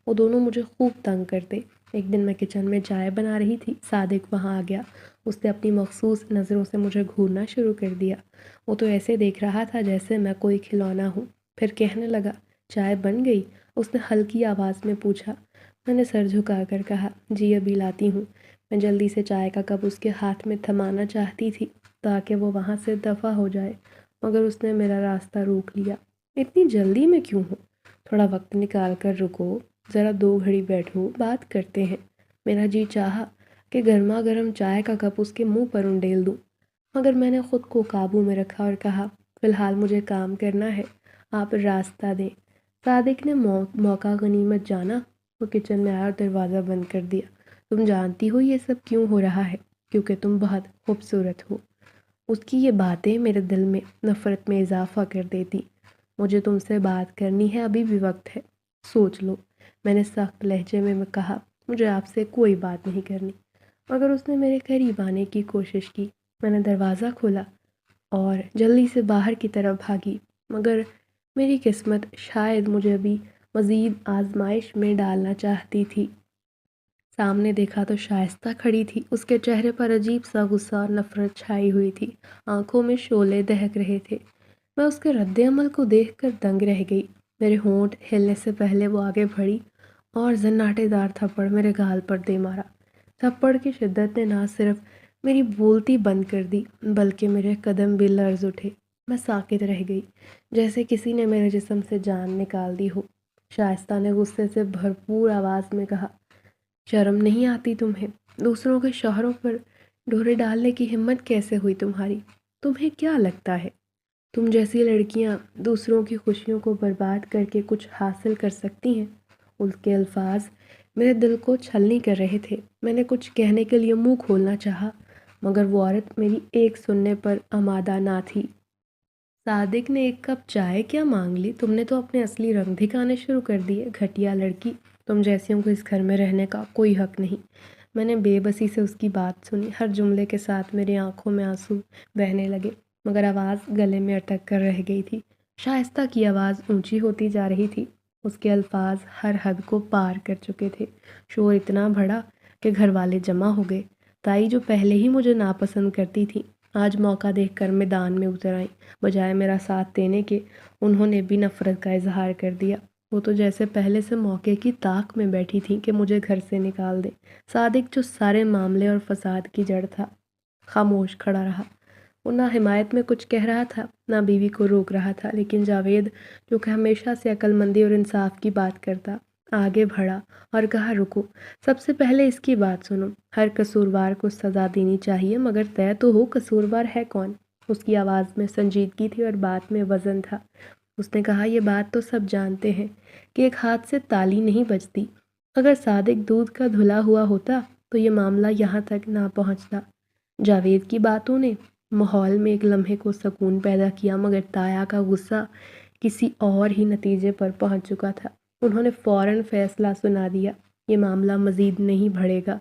وہ دونوں مجھے خوب تنگ کرتے۔ ایک دن میں کچن میں چائے بنا رہی تھی، صادق وہاں آ گیا۔ اس نے اپنی مخصوص نظروں سے مجھے گھورنا شروع کر دیا۔ وہ تو ایسے دیکھ رہا تھا جیسے میں کوئی کھلونا ہوں۔ پھر کہنے لگا، چائے بن گئی؟ اس نے ہلکی آواز میں پوچھا۔ میں نے سر جھکا کر کہا، جی ابھی لاتی ہوں۔ میں جلدی سے چائے کا کپ اس کے ہاتھ میں تھمانا چاہتی تھی تاکہ وہ وہاں سے دفع ہو جائے، مگر اس نے میرا راستہ روک لیا۔ اتنی جلدی میں کیوں ہوں؟ تھوڑا وقت نکال کر رکو، ذرا 2 گھڑی بیٹھو، بات کرتے ہیں۔ میرا جی چاہا کہ گرما گرم چائے کا کپ اس کے منہ پر انڈیل دوں، مگر میں نے خود کو قابو میں رکھا اور کہا، فی الحال مجھے کام کرنا ہے، آپ راستہ دیں۔ صادق نے موقع غنیمت جانا، وہ کچن میں آیا اور دروازہ بند کر دیا۔ تم جانتی ہو یہ سب کیوں ہو رہا ہے؟ کیونکہ تم بہت خوبصورت ہو۔ اس کی یہ باتیں میرے دل میں نفرت میں اضافہ کر دیتی۔ مجھے تم سے بات کرنی ہے، ابھی بھی وقت ہے، سوچ لو۔ میں نے سخت لہجے میں کہا، مجھے آپ سے کوئی بات نہیں کرنی، مگر اس نے میرے قریب آنے کی کوشش کی۔ میں نے دروازہ کھولا اور جلدی سے باہر کی طرف بھاگی، مگر میری قسمت شاید مجھے ابھی مزید آزمائش میں ڈالنا چاہتی تھی۔ سامنے دیکھا تو شائستہ کھڑی تھی، اس کے چہرے پر عجیب سا غصہ اور نفرت چھائی ہوئی تھی، آنکھوں میں شعلے دہک رہے تھے۔ میں اس کے رد عمل کو دیکھ کر دنگ رہ گئی۔ میرے ہونٹ ہلنے سے پہلے وہ آگے بڑھی اور زناٹے دار تھپڑ میرے گال پر دے مارا۔ تھپڑ کی شدت نے نہ صرف میری بولتی بند کر دی بلکہ میرے قدم بھی لرز اٹھے۔ میں ساکت رہ گئی، جیسے کسی نے میرے جسم سے جان نکال دی ہو۔ شائستہ نے غصے سے بھرپور آواز میں کہا، شرم نہیں آتی تمہیں؟ دوسروں کے شوہروں پر ڈورے ڈالنے کی ہمت کیسے ہوئی تمہاری؟ تمہیں کیا لگتا ہے تم جیسی لڑکیاں دوسروں کی خوشیوں کو برباد کر کے کچھ حاصل کر سکتی ہیں؟ اس کے الفاظ میرے دل کو چھلنی کر رہے تھے۔ میں نے کچھ کہنے کے لیے منہ کھولنا چاہا مگر وہ عورت میری ایک سننے پر آمادہ نہ تھی۔ صادق نے 1 کپ چائے کیا مانگ لی؟ تم نے تو اپنے اصلی رنگ دکھانے شروع کر دیے، گھٹیا لڑکی۔ تم جیسیوں کو اس گھر میں رہنے کا کوئی حق نہیں۔ میں نے بے بسی سے اس کی بات سنی، ہر جملے کے ساتھ میری آنکھوں میں آنسو بہنے لگے، مگر آواز گلے میں اٹک کر رہ گئی تھی۔ شائستہ کی آواز اونچی ہوتی جا رہی تھی، اس کے الفاظ ہر حد کو پار کر چکے تھے۔ شور اتنا بڑھا کہ گھر والے جمع ہو گئے۔ تائی جو پہلے ہی مجھے ناپسند کرتی تھی، آج موقع دیکھ کر میدان میں اتر آئیں۔ بجائے میرا ساتھ دینے کے انہوں نے بھی نفرت کا اظہار کر دیا۔ وہ تو جیسے پہلے سے موقع کی طاق میں بیٹھی تھیں کہ مجھے گھر سے نکال دیں۔ صادق جو سارے معاملے اور فساد کی جڑ تھا، خاموش کھڑا رہا۔ وہ نہ حمایت میں کچھ کہہ رہا تھا نہ بیوی کو روک رہا تھا، لیکن جاوید جو کہ ہمیشہ سے عقل مندی اور انصاف کی بات کرتا، آگے بڑھا اور کہا، رکو، سب سے پہلے اس کی بات سنو۔ ہر قصوروار کو سزا دینی چاہیے، مگر طے تو ہو قصوروار ہے کون؟ اس کی آواز میں سنجیدگی تھی اور بات میں وزن تھا۔ اس نے کہا، یہ بات تو سب جانتے ہیں کہ ایک ہاتھ سے تالی نہیں بجتی۔ اگر صادق دودھ کا دھلا ہوا ہوتا تو یہ معاملہ یہاں تک نہ پہنچتا۔ جاوید کی باتوں نے ماحول میں ایک لمحے کو سکون پیدا کیا، مگر تایا کا غصہ کسی اور ہی نتیجے پر پہنچ چکا تھا۔ انہوں نے فوراً فیصلہ سنا دیا، یہ معاملہ مزید نہیں بڑھے گا،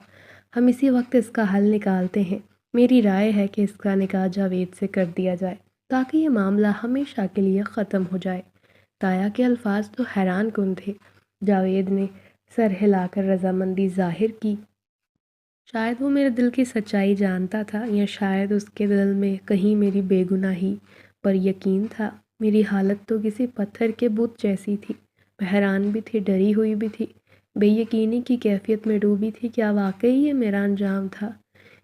ہم اسی وقت اس کا حل نکالتے ہیں۔ میری رائے ہے کہ اس کا نکاح جاوید سے کر دیا جائے تاکہ یہ معاملہ ہمیشہ کے لیے ختم ہو جائے۔ تایا کے الفاظ تو حیران کن تھے۔ جاوید نے سر ہلا کر رضامندی ظاہر کی۔ شاید وہ میرے دل کی سچائی جانتا تھا، یا شاید اس کے دل میں کہیں میری بے گناہی پر یقین تھا۔ میری حالت تو کسی پتھر کے بت جیسی تھی۔ میں حیران بھی تھی، ڈری ہوئی بھی تھی، بے یقینی کی کیفیت میں ڈوبی تھی۔ کیا واقعی یہ میرا انجام تھا؟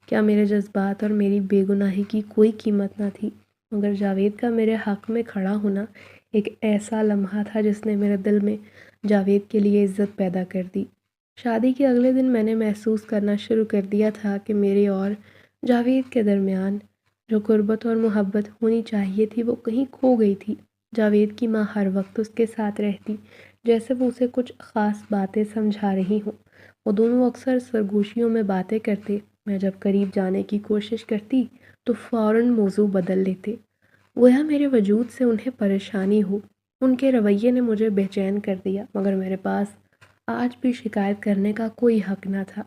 کیا میرے جذبات اور میری بے گناہی کی کوئی قیمت نہ تھی؟ مگر جاوید کا میرے حق میں کھڑا ہونا ایک ایسا لمحہ تھا جس نے میرے دل میں جاوید کے لیے عزت پیدا کر دی۔ شادی کے اگلے دن میں نے محسوس کرنا شروع کر دیا تھا کہ میرے اور جاوید کے درمیان جو قربت اور محبت ہونی چاہیے تھی وہ کہیں کھو گئی تھی۔ جاوید کی ماں ہر وقت اس کے ساتھ رہتی، جیسے وہ اسے کچھ خاص باتیں سمجھا رہی ہوں۔ وہ دونوں اکثر سرگوشیوں میں باتیں کرتے۔ میں جب قریب جانے کی کوشش کرتی تو فوراً موضوع بدل لیتے، گویا میرے وجود سے انہیں پریشانی ہو۔ ان کے رویے نے مجھے بے چین کر دیا، مگر میرے پاس آج بھی شکایت کرنے کا کوئی حق نہ تھا۔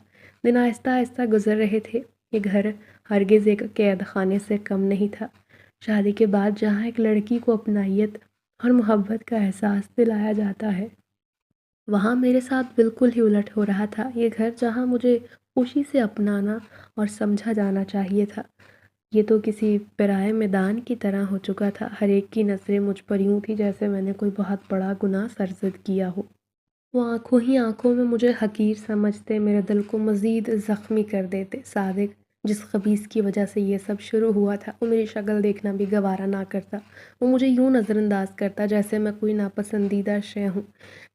دن آہستہ آہستہ گزر رہے تھے۔ یہ گھر ہرگز ایک قید خانے سے کم نہیں تھا۔ شادی کے بعد جہاں ایک لڑکی کو اپنائیت اور محبت کا احساس دلایا جاتا ہے، وہاں میرے ساتھ بالکل ہی الٹ ہو رہا تھا۔ یہ گھر جہاں مجھے خوشی سے اپنانا اور سمجھا جانا چاہیے تھا، یہ تو کسی پرائے میدان کی طرح ہو چکا تھا۔ ہر ایک کی نظریں مجھ پر یوں تھی جیسے میں نے کوئی بہت بڑا گناہ سرزد کیا ہو۔ وہ آنکھوں ہی آنکھوں میں مجھے حقیر سمجھتے، میرے دل کو مزید زخمی کر دیتے۔ صادق، جس خبیث کی وجہ سے یہ سب شروع ہوا تھا، وہ میری شکل دیکھنا بھی گوارا نہ کرتا۔ وہ مجھے یوں نظر انداز کرتا جیسے میں کوئی ناپسندیدہ شے ہوں،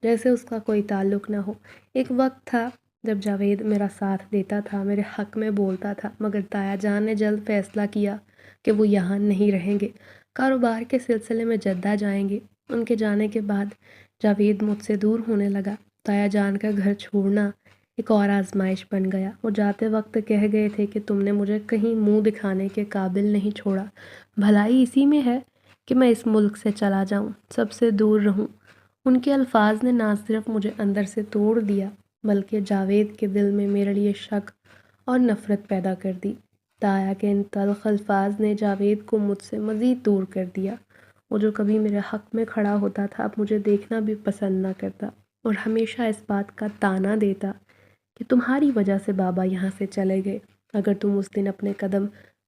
جیسے اس کا کوئی تعلق نہ ہو۔ ایک وقت تھا جب جاوید میرا ساتھ دیتا تھا، میرے حق میں بولتا تھا، مگر تایا جان نے جلد فیصلہ کیا کہ وہ یہاں نہیں رہیں گے، کاروبار کے سلسلے میں جدہ جائیں گے۔ ان کے جانے کے بعد جاوید مجھ سے دور ہونے لگا۔ تایا جان کا گھر چھوڑنا ایک اور آزمائش بن گیا۔ وہ جاتے وقت کہہ گئے تھے کہ تم نے مجھے کہیں منہ دکھانے کے قابل نہیں چھوڑا، بھلائی اسی میں ہے کہ میں اس ملک سے چلا جاؤں، سب سے دور رہوں۔ ان کے الفاظ نے نہ صرف مجھے اندر سے توڑ دیا، بلکہ جاوید کے دل میں میرے لیے شک اور نفرت پیدا کر دی۔ تایا کے ان تلخ الفاظ نے جاوید کو مجھ سے مزید دور کر دیا۔ وہ جو کبھی میرے حق میں کھڑا ہوتا تھا، اب مجھے دیکھنا بھی پسند نہ کرتا، اور ہمیشہ اس بات کا طعنہ دیتا کہ تمہاری وجہ سے بابا یہاں سے چلے گئے۔ اگر تم اس دن اپنے قدم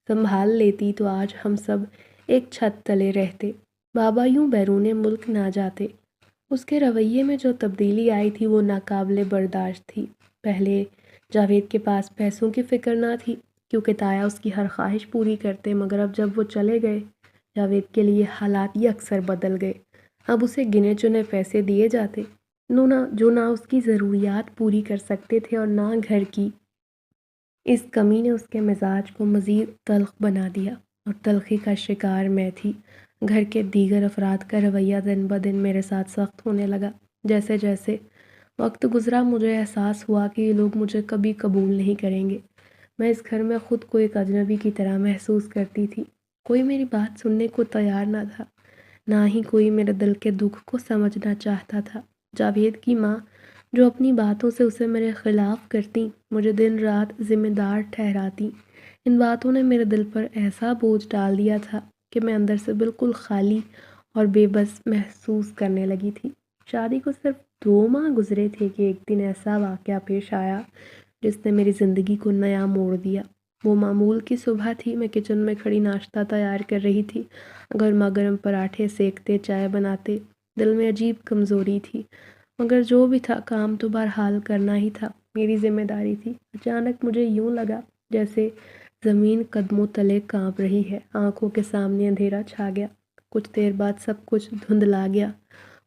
سنبھال لیتی تو آج ہم سب ایک چھت تلے رہتے، بابا یوں بیرون ملک نہ جاتے۔ اس کے رویے میں جو تبدیلی آئی تھی وہ ناقابل برداشت تھی۔ پہلے جاوید کے پاس پیسوں کی فکر نہ تھی، کیونکہ تایا اس کی ہر خواہش پوری کرتے، مگر اب جب وہ چلے گئے، جاوید کے لیے حالات یہ اکثر بدل گئے۔ اب اسے گنے چنے پیسے دیے جاتے جو نہ اس کی ضروریات پوری کر سکتے تھے اور نہ گھر کی۔ اس کمی نے اس کے مزاج کو مزید تلخ بنا دیا، اور تلخی کا شکار میں تھی۔ گھر کے دیگر افراد کا رویہ دن بدن میرے ساتھ سخت ہونے لگا۔ جیسے جیسے وقت گزرا مجھے احساس ہوا کہ یہ لوگ مجھے کبھی قبول نہیں کریں گے۔ میں اس گھر میں خود کو ایک اجنبی کی طرح محسوس کرتی تھی۔ کوئی میری بات سننے کو تیار نہ تھا، نہ ہی کوئی میرے دل کے دکھ کو سمجھنا چاہتا تھا۔ جاوید کی ماں جو اپنی باتوں سے اسے میرے خلاف کرتی، مجھے دن رات ذمہ دار ٹھہراتی، ان باتوں نے میرے دل پر ایسا بوجھ ڈال دیا تھا کہ میں اندر سے بالکل خالی اور بے بس محسوس کرنے لگی تھی۔ شادی کو صرف 2 ماہ گزرے تھے کہ ایک دن ایسا واقعہ پیش آیا جس نے میری زندگی کو نیا موڑ دیا۔ وہ معمول کی صبح تھی، میں کچن میں کھڑی ناشتہ تیار کر رہی تھی، گرما گرم پراٹھے سیکتے، چائے بناتے۔ دل میں عجیب کمزوری تھی، مگر جو بھی تھا کام تو بہرحال کرنا ہی تھا، میری ذمہ داری تھی۔ اچانک مجھے یوں لگا جیسے زمین قدموں تلے کانپ رہی ہے، آنکھوں کے سامنے اندھیرا چھا گیا۔ کچھ دیر بعد سب کچھ دھندلا گیا۔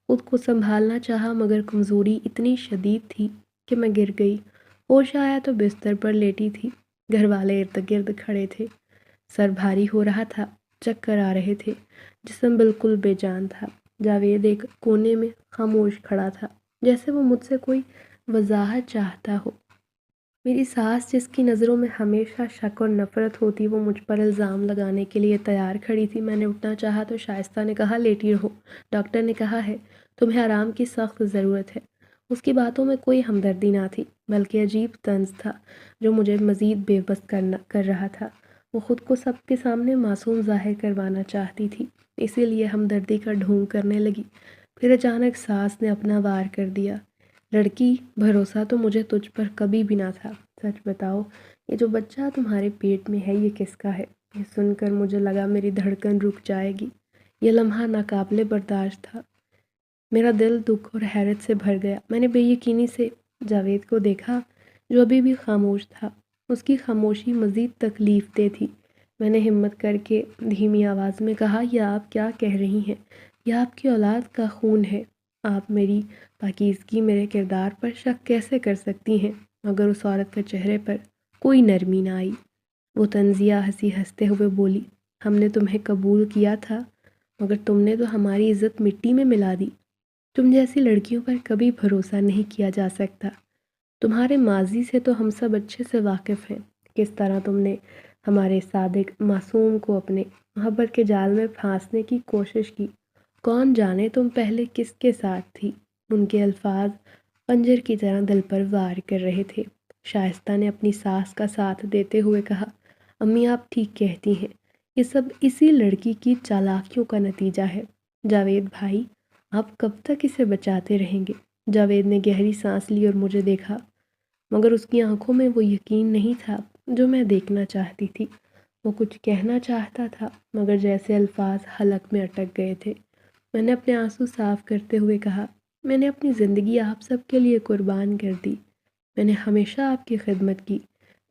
خود کو سنبھالنا چاہا، مگر کمزوری اتنی شدید تھی کہ میں گر گئی۔ ہوش آیا تو بستر پر لیٹی تھی، گھر والے ارد گرد کھڑے تھے۔ سر بھاری ہو رہا تھا، چکر آ رہے تھے، جسم بالکل بے جان تھا۔ جاوید ایک کونے میں خاموش کھڑا تھا، جیسے وہ مجھ سے کوئی وضاحت چاہتا ہو۔ میری ساس جس کی نظروں میں ہمیشہ شک اور نفرت ہوتی وہ مجھ پر الزام لگانے کے لیے تیار کھڑی تھی۔ میں نے اٹھنا چاہا تو شائستہ نے کہا لیٹی رہو، ڈاکٹر نے کہا ہے تمہیں آرام کی سخت ضرورت ہے۔ اس کی باتوں میں کوئی ہمدردی نہ تھی بلکہ عجیب طنز تھا جو مجھے مزید بے بس کر رہا تھا۔ وہ خود کو سب کے سامنے معصوم ظاہر کروانا چاہتی تھی، اسی لیے ہمدردی کا ڈھونگ کرنے لگی۔ پھر اچانک ساس نے اپنا وار کر دیا۔ لڑکی، بھروسہ تو مجھے تجھ پر کبھی بھی نہ تھا۔ سچ بتاؤ، یہ جو بچہ تمہارے پیٹ میں ہے یہ کس کا ہے؟ یہ سن کر مجھے لگا میری دھڑکن رک جائے گی۔ یہ لمحہ ناقابل برداشت تھا۔ میرا دل دکھ اور حیرت سے بھر گیا۔ میں نے بے یقینی سے جاوید کو دیکھا جو ابھی بھی خاموش تھا۔ اس کی خاموشی مزید تکلیف دہ تھی۔ میں نے ہمت کر کے دھیمی آواز میں کہا، یہ آپ کیا کہہ رہی ہیں؟ یہ آپ کی اولاد کا خون ہے۔ آپ میری پاکیزگی، میرے کردار پر شک کیسے کر سکتی ہیں؟ مگر اس عورت کے چہرے پر کوئی نرمی نہ آئی۔ وہ طنزیہ ہنسی ہنستے ہوئے بولی، ہم نے تمہیں قبول کیا تھا مگر تم نے تو ہماری عزت مٹی میں ملا دی۔ تم جیسی لڑکیوں پر کبھی بھروسہ نہیں کیا جا سکتا۔ تمہارے ماضی سے تو ہم سب اچھے سے واقف ہیں، کس طرح تم نے ہمارے صادق معصوم کو اپنے محبت کے جال میں پھانسنے کی کوشش کی۔ کون جانے تم پہلے کس کے ساتھ تھی؟ ان کے الفاظ خنجر کی طرح دل پر وار کر رہے تھے۔ شائستہ نے اپنی ساس کا ساتھ دیتے ہوئے کہا، امی آپ ٹھیک کہتی ہیں، یہ سب اسی لڑکی کی چالاکیوں کا نتیجہ ہے۔ جاوید بھائی، آپ کب تک اسے بچاتے رہیں گے؟ جاوید نے گہری سانس لی اور مجھے دیکھا، مگر اس کی آنکھوں میں وہ یقین نہیں تھا جو میں دیکھنا چاہتی تھی۔ وہ کچھ کہنا چاہتا تھا مگر جیسے الفاظ حلق میں اٹک گئے تھے۔ میں نے اپنے آنسو صاف کرتے ہوئے کہا، میں نے اپنی زندگی آپ سب کے لیے قربان کر دی۔ میں نے ہمیشہ آپ کی خدمت کی،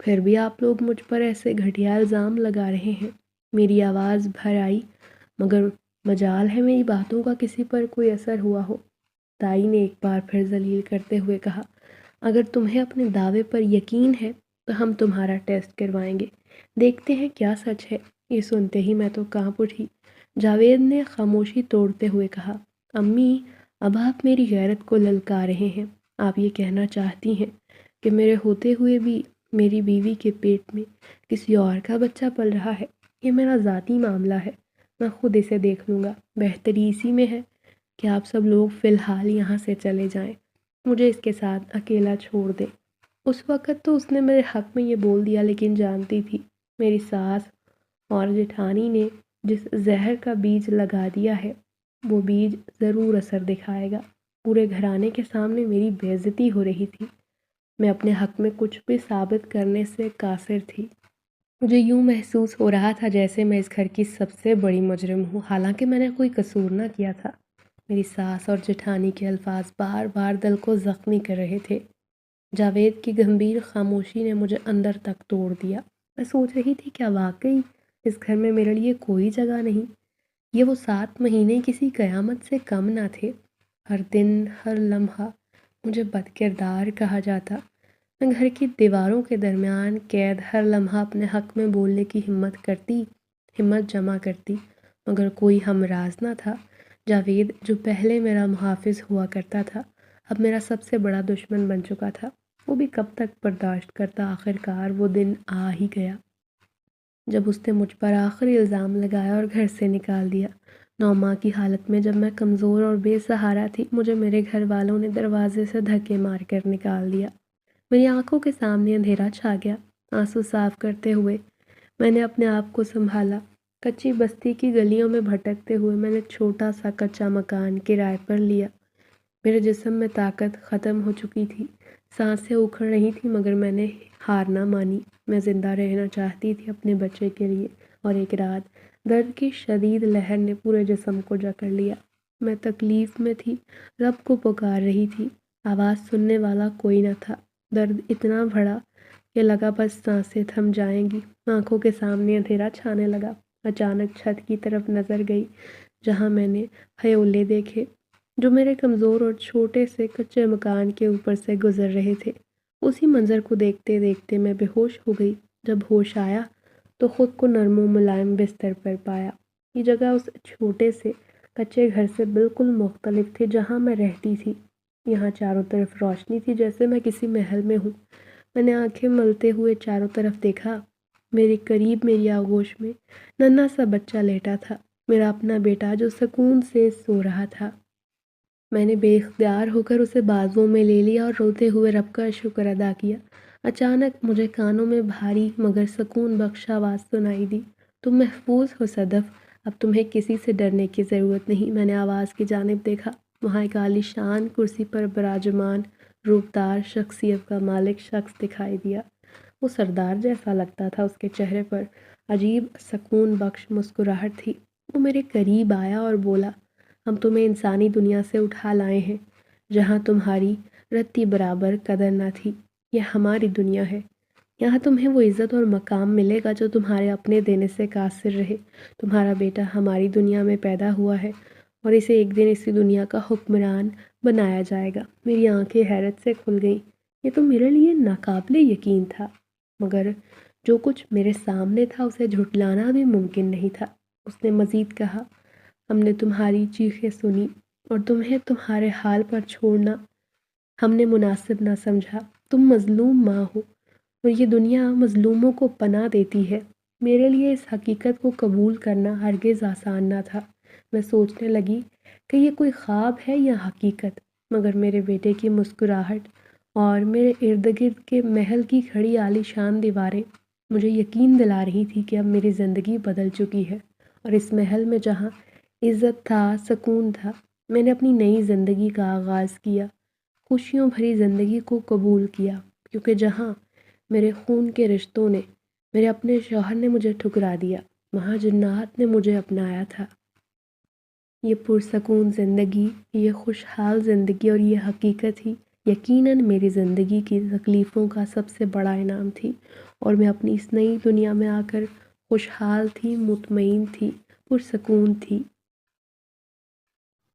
پھر بھی آپ لوگ مجھ پر ایسے گھٹیا الزام لگا رہے ہیں۔ میری آواز بھر آئی، مگر مجال ہے میری باتوں کا کسی پر کوئی اثر ہوا ہو۔ تائی نے ایک بار پھر ذلیل کرتے ہوئے کہا، اگر تمہیں اپنے دعوے پر یقین ہے تو ہم تمہارا ٹیسٹ کروائیں گے، دیکھتے ہیں کیا سچ ہے۔ یہ سنتے ہی میں تو کانپ اٹھی۔ جاوید نے خاموشی توڑتے ہوئے کہا، امی، اب آپ میری غیرت کو للکار رہے ہیں۔ آپ یہ کہنا چاہتی ہیں کہ میرے ہوتے ہوئے بھی میری بیوی کے پیٹ میں کسی اور کا بچہ پل رہا ہے؟ یہ میرا ذاتی معاملہ ہے، میں خود اسے دیکھ لوں گا۔ بہتری اسی میں ہے کہ آپ سب لوگ فی الحال یہاں سے چلے جائیں، مجھے اس کے ساتھ اکیلا چھوڑ دیں۔ اس وقت تو اس نے میرے حق میں یہ بول دیا، لیکن جانتی تھی میری ساس اور جیٹھانی نے جس زہر کا بیج لگا دیا ہے وہ بیج ضرور اثر دکھائے گا۔ پورے گھرانے کے سامنے میری بے عزتی ہو رہی تھی۔ میں اپنے حق میں کچھ بھی ثابت کرنے سے قاصر تھی۔ مجھے یوں محسوس ہو رہا تھا جیسے میں اس گھر کی سب سے بڑی مجرم ہوں، حالانکہ میں نے کوئی قصور نہ کیا تھا۔ میری ساس اور جیٹھانی کے الفاظ بار بار دل کو زخمی کر رہے تھے۔ جاوید کی گمبھیر خاموشی نے مجھے اندر تک توڑ دیا۔ میں سوچ رہی تھی کیا واقعی اس گھر میں میرے لیے کوئی جگہ نہیں؟ یہ وہ 7 مہینے کسی قیامت سے کم نہ تھے۔ ہر دن، ہر لمحہ مجھے بد کردار کہا جاتا۔ میں گھر کی دیواروں کے درمیان قید ہر لمحہ اپنے حق میں بولنے کی ہمت جمع کرتی، مگر کوئی ہمراز نہ تھا۔ جاوید جو پہلے میرا محافظ ہوا کرتا تھا اب میرا سب سے بڑا دشمن بن چکا تھا۔ وہ بھی کب تک برداشت کرتا؟ آخرکار وہ دن آ ہی گیا جب اس نے مجھ پر آخری الزام لگایا اور گھر سے نکال دیا۔ 9 ماہ کی حالت میں جب میں کمزور اور بے سہارا تھی، مجھے میرے گھر والوں نے دروازے سے دھکے مار کر نکال دیا۔ میری آنکھوں کے سامنے اندھیرا چھا گیا۔ آنسو صاف کرتے ہوئے میں نے اپنے آپ کو سنبھالا۔ کچی بستی کی گلیوں میں بھٹکتے ہوئے میں نے چھوٹا سا کچا مکان کرائے پر لیا۔ میرے جسم میں طاقت ختم ہو چکی تھی، سانسیں اکھڑ رہی تھیں، مگر میں نے ہار نہ مانی۔ میں زندہ رہنا چاہتی تھی اپنے بچے کے لیے، اور ایک رات درد کی شدید لہر نے پورے جسم کو جکڑ لیا۔ میں تکلیف میں تھی، رب کو پکار رہی تھی، آواز سننے والا کوئی نہ تھا۔ درد اتنا بڑھا کہ لگا بس سانسیں تھم جائیں گی۔ آنکھوں کے سامنے اندھیرا چھانے لگا۔ اچانک چھت کی طرف نظر گئی جہاں میں نے ہیولے دیکھے جو میرے کمزور اور چھوٹے سے کچے مکان کے اوپر سے گزر رہے تھے۔ اسی منظر کو دیکھتے دیکھتے میں بے ہوش ہو گئی۔ جب ہوش آیا تو خود کو نرم و ملائم بستر پر پایا۔ یہ جگہ اس چھوٹے سے کچے گھر سے بالکل مختلف تھی جہاں میں رہتی تھی۔ یہاں چاروں طرف روشنی تھی جیسے میں کسی محل میں ہوں۔ میں نے آنکھیں ملتے ہوئے چاروں طرف دیکھا۔ میرے قریب میری آغوش میں ننھا سا بچہ لیٹا تھا، میرا اپنا بیٹا جو سکون سے سو رہا تھا۔ میں نے بے اختیار ہو کر اسے بازوؤں میں لے لیا اور روتے ہوئے رب کا شکر ادا کیا۔ اچانک مجھے کانوں میں بھاری مگر سکون بخش آواز سنائی دی، تم محفوظ ہو صدف، اب تمہیں کسی سے ڈرنے کی ضرورت نہیں۔ میں نے آواز کی جانب دیکھا، وہاں ایک عالی شان کرسی پر براجمان روبدار شخصیت کا مالک شخص دکھائی دیا۔ وہ سردار جیسا لگتا تھا، اس کے چہرے پر عجیب سکون بخش مسکراہٹ تھی۔ وہ میرے قریب آیا اور بولا، ہم تمہیں انسانی دنیا سے اٹھا لائے ہیں جہاں تمہاری رتی برابر قدر نہ تھی۔ یہ ہماری دنیا ہے، یہاں تمہیں وہ عزت اور مقام ملے گا جو تمہارے اپنے دینے سے قاصر رہے۔ تمہارا بیٹا ہماری دنیا میں پیدا ہوا ہے اور اسے ایک دن اسی دنیا کا حکمران بنایا جائے گا۔ میری آنکھیں حیرت سے کھل گئیں، یہ تو میرے لیے ناقابل یقین تھا، مگر جو کچھ میرے سامنے تھا اسے جھٹلانا بھی ممکن نہیں تھا۔ اس نے مزید کہا، ہم نے تمہاری چیخیں سنی اور تمہیں تمہارے حال پر چھوڑنا ہم نے مناسب نہ سمجھا۔ تم مظلوم ماں ہو اور یہ دنیا مظلوموں کو پناہ دیتی ہے۔ میرے لیے اس حقیقت کو قبول کرنا ہرگز آسان نہ تھا۔ میں سوچنے لگی کہ یہ کوئی خواب ہے یا حقیقت، مگر میرے بیٹے کی مسکراہٹ اور میرے ارد گرد کے محل کی کھڑی عالی شان دیواریں مجھے یقین دلا رہی تھی کہ اب میری زندگی بدل چکی ہے، اور اس محل میں جہاں عزت تھا، سکون تھا، میں نے اپنی نئی زندگی کا آغاز کیا، خوشیوں بھری زندگی کو قبول کیا، کیونکہ جہاں میرے خون کے رشتوں نے، میرے اپنے شوہر نے مجھے ٹھکرا دیا، وہاں جنات نے مجھے اپنایا تھا۔ یہ پرسکون زندگی، یہ خوشحال زندگی اور یہ حقیقت ہی یقیناً میری زندگی کی تکلیفوں کا سب سے بڑا انعام تھی، اور میں اپنی اس نئی دنیا میں آ کر خوشحال تھی، مطمئن تھی، پرسکون تھی۔